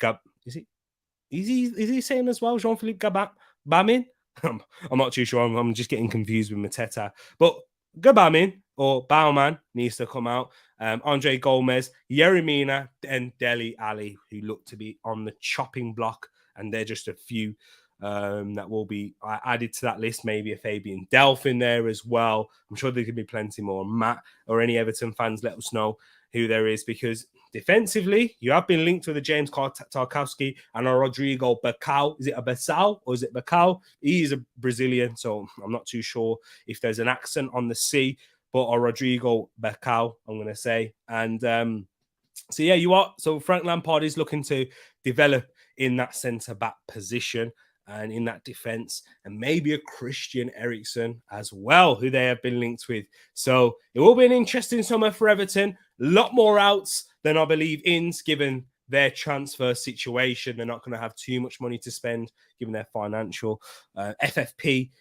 is he saying as well, Jean-Philippe Gabamin? I'm not too sure. I'm just getting confused with Mateta. But Gabamin or Bauman needs to come out. Andre Gomez, Yeremina, and Dele Alli, who look to be on the chopping block, and they're just a few that will be added to that list. Maybe a Fabian Delph in there as well. I'm sure there could be plenty more. Matt or any Everton fans, let us know who there is, because defensively, you have been linked with a James Tarkowski and a Rodrigo Bacau. Is it a Bacau or is it Bacau? He is a Brazilian, so I'm not too sure if there's an accent on the C, but a Rodrigo Bacau, I'm going to say. And so yeah, you are. So Frank Lampard is looking to develop in that centre-back position and in that defense, and maybe a Christian Eriksen as well, who they have been linked with. So it will be an interesting summer for Everton. A lot more outs than I believe ins, given their transfer situation. They're not going to have too much money to spend, given their financial FFP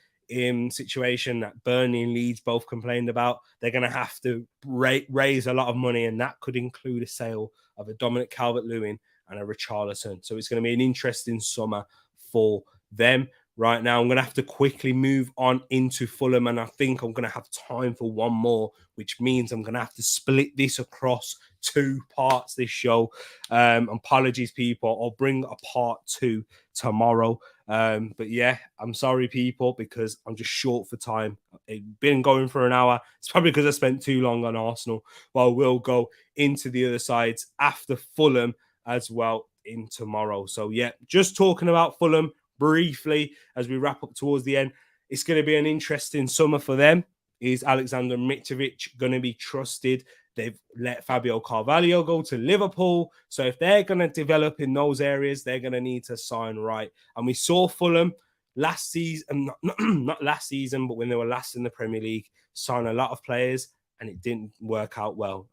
situation that Burnley and Leeds both complained about. They're going to have to raise a lot of money, and that could include a sale of a Dominic Calvert-Lewin and a Richarlison. So it's going to be an interesting summer for them. Right now, I'm going to have to quickly move on into Fulham, and I think I'm going to have time for one more, which means I'm going to have to split this across 2 parts, this show. Apologies, people. I'll bring a part 2 tomorrow. But yeah, I'm sorry, people, because I'm just short for time. It's been going for an hour. It's probably because I spent too long on Arsenal. Well, we'll go into the other sides after Fulham as well in tomorrow. So yeah, just talking about Fulham briefly as we wrap up towards the end. It's going to be an interesting summer for them. Is Alexander Mitrovic going to be trusted? They've let Fabio Carvalho go to Liverpool. So if they're going to develop in those areas, they're going to need to sign right. And we saw Fulham last season, not last season, but when they were last in the Premier League, sign a lot of players and it didn't work out well.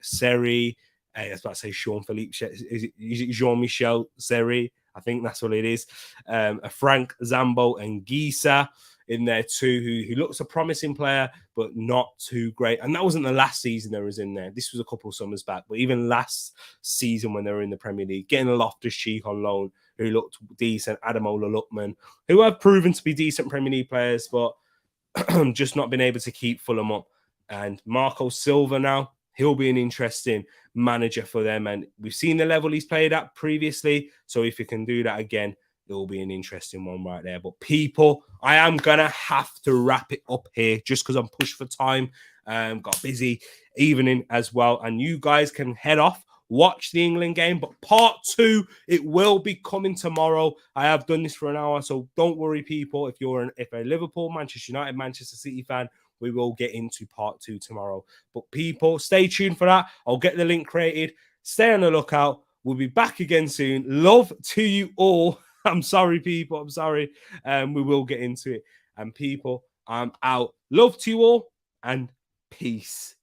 Serie, I was about to say Jean-Philippe, is it Jean-Michel Serie? I think that's what it is. Frank Zambo and Gisa in there too, who looks a promising player, but not too great. And that wasn't the last season they was in there. This was a couple of summers back. But even last season when they were in the Premier League, getting a Loftus-Cheek on loan, who looked decent, Ademola Lookman, who have proven to be decent Premier League players, but just not been able to keep Fulham up. And Marco Silva now, he'll be an interesting manager for them. And we've seen the level he's played at previously. So if he can do that again, it will be an interesting one right there. But people, I am going to have to wrap it up here just because I'm pushed for time. Got busy evening as well. And you guys can head off, watch the England game. But part 2, it will be coming tomorrow. I have done this for an hour. So don't worry, people. If you're a Liverpool, Manchester United, Manchester City fan, we will get into part 2 tomorrow. But people, stay tuned for that. I'll get the link created. Stay on the lookout. We'll be back again soon. Love to you all. I'm sorry, people. I'm sorry. We will get into it. And people, I'm out. Love to you all and peace.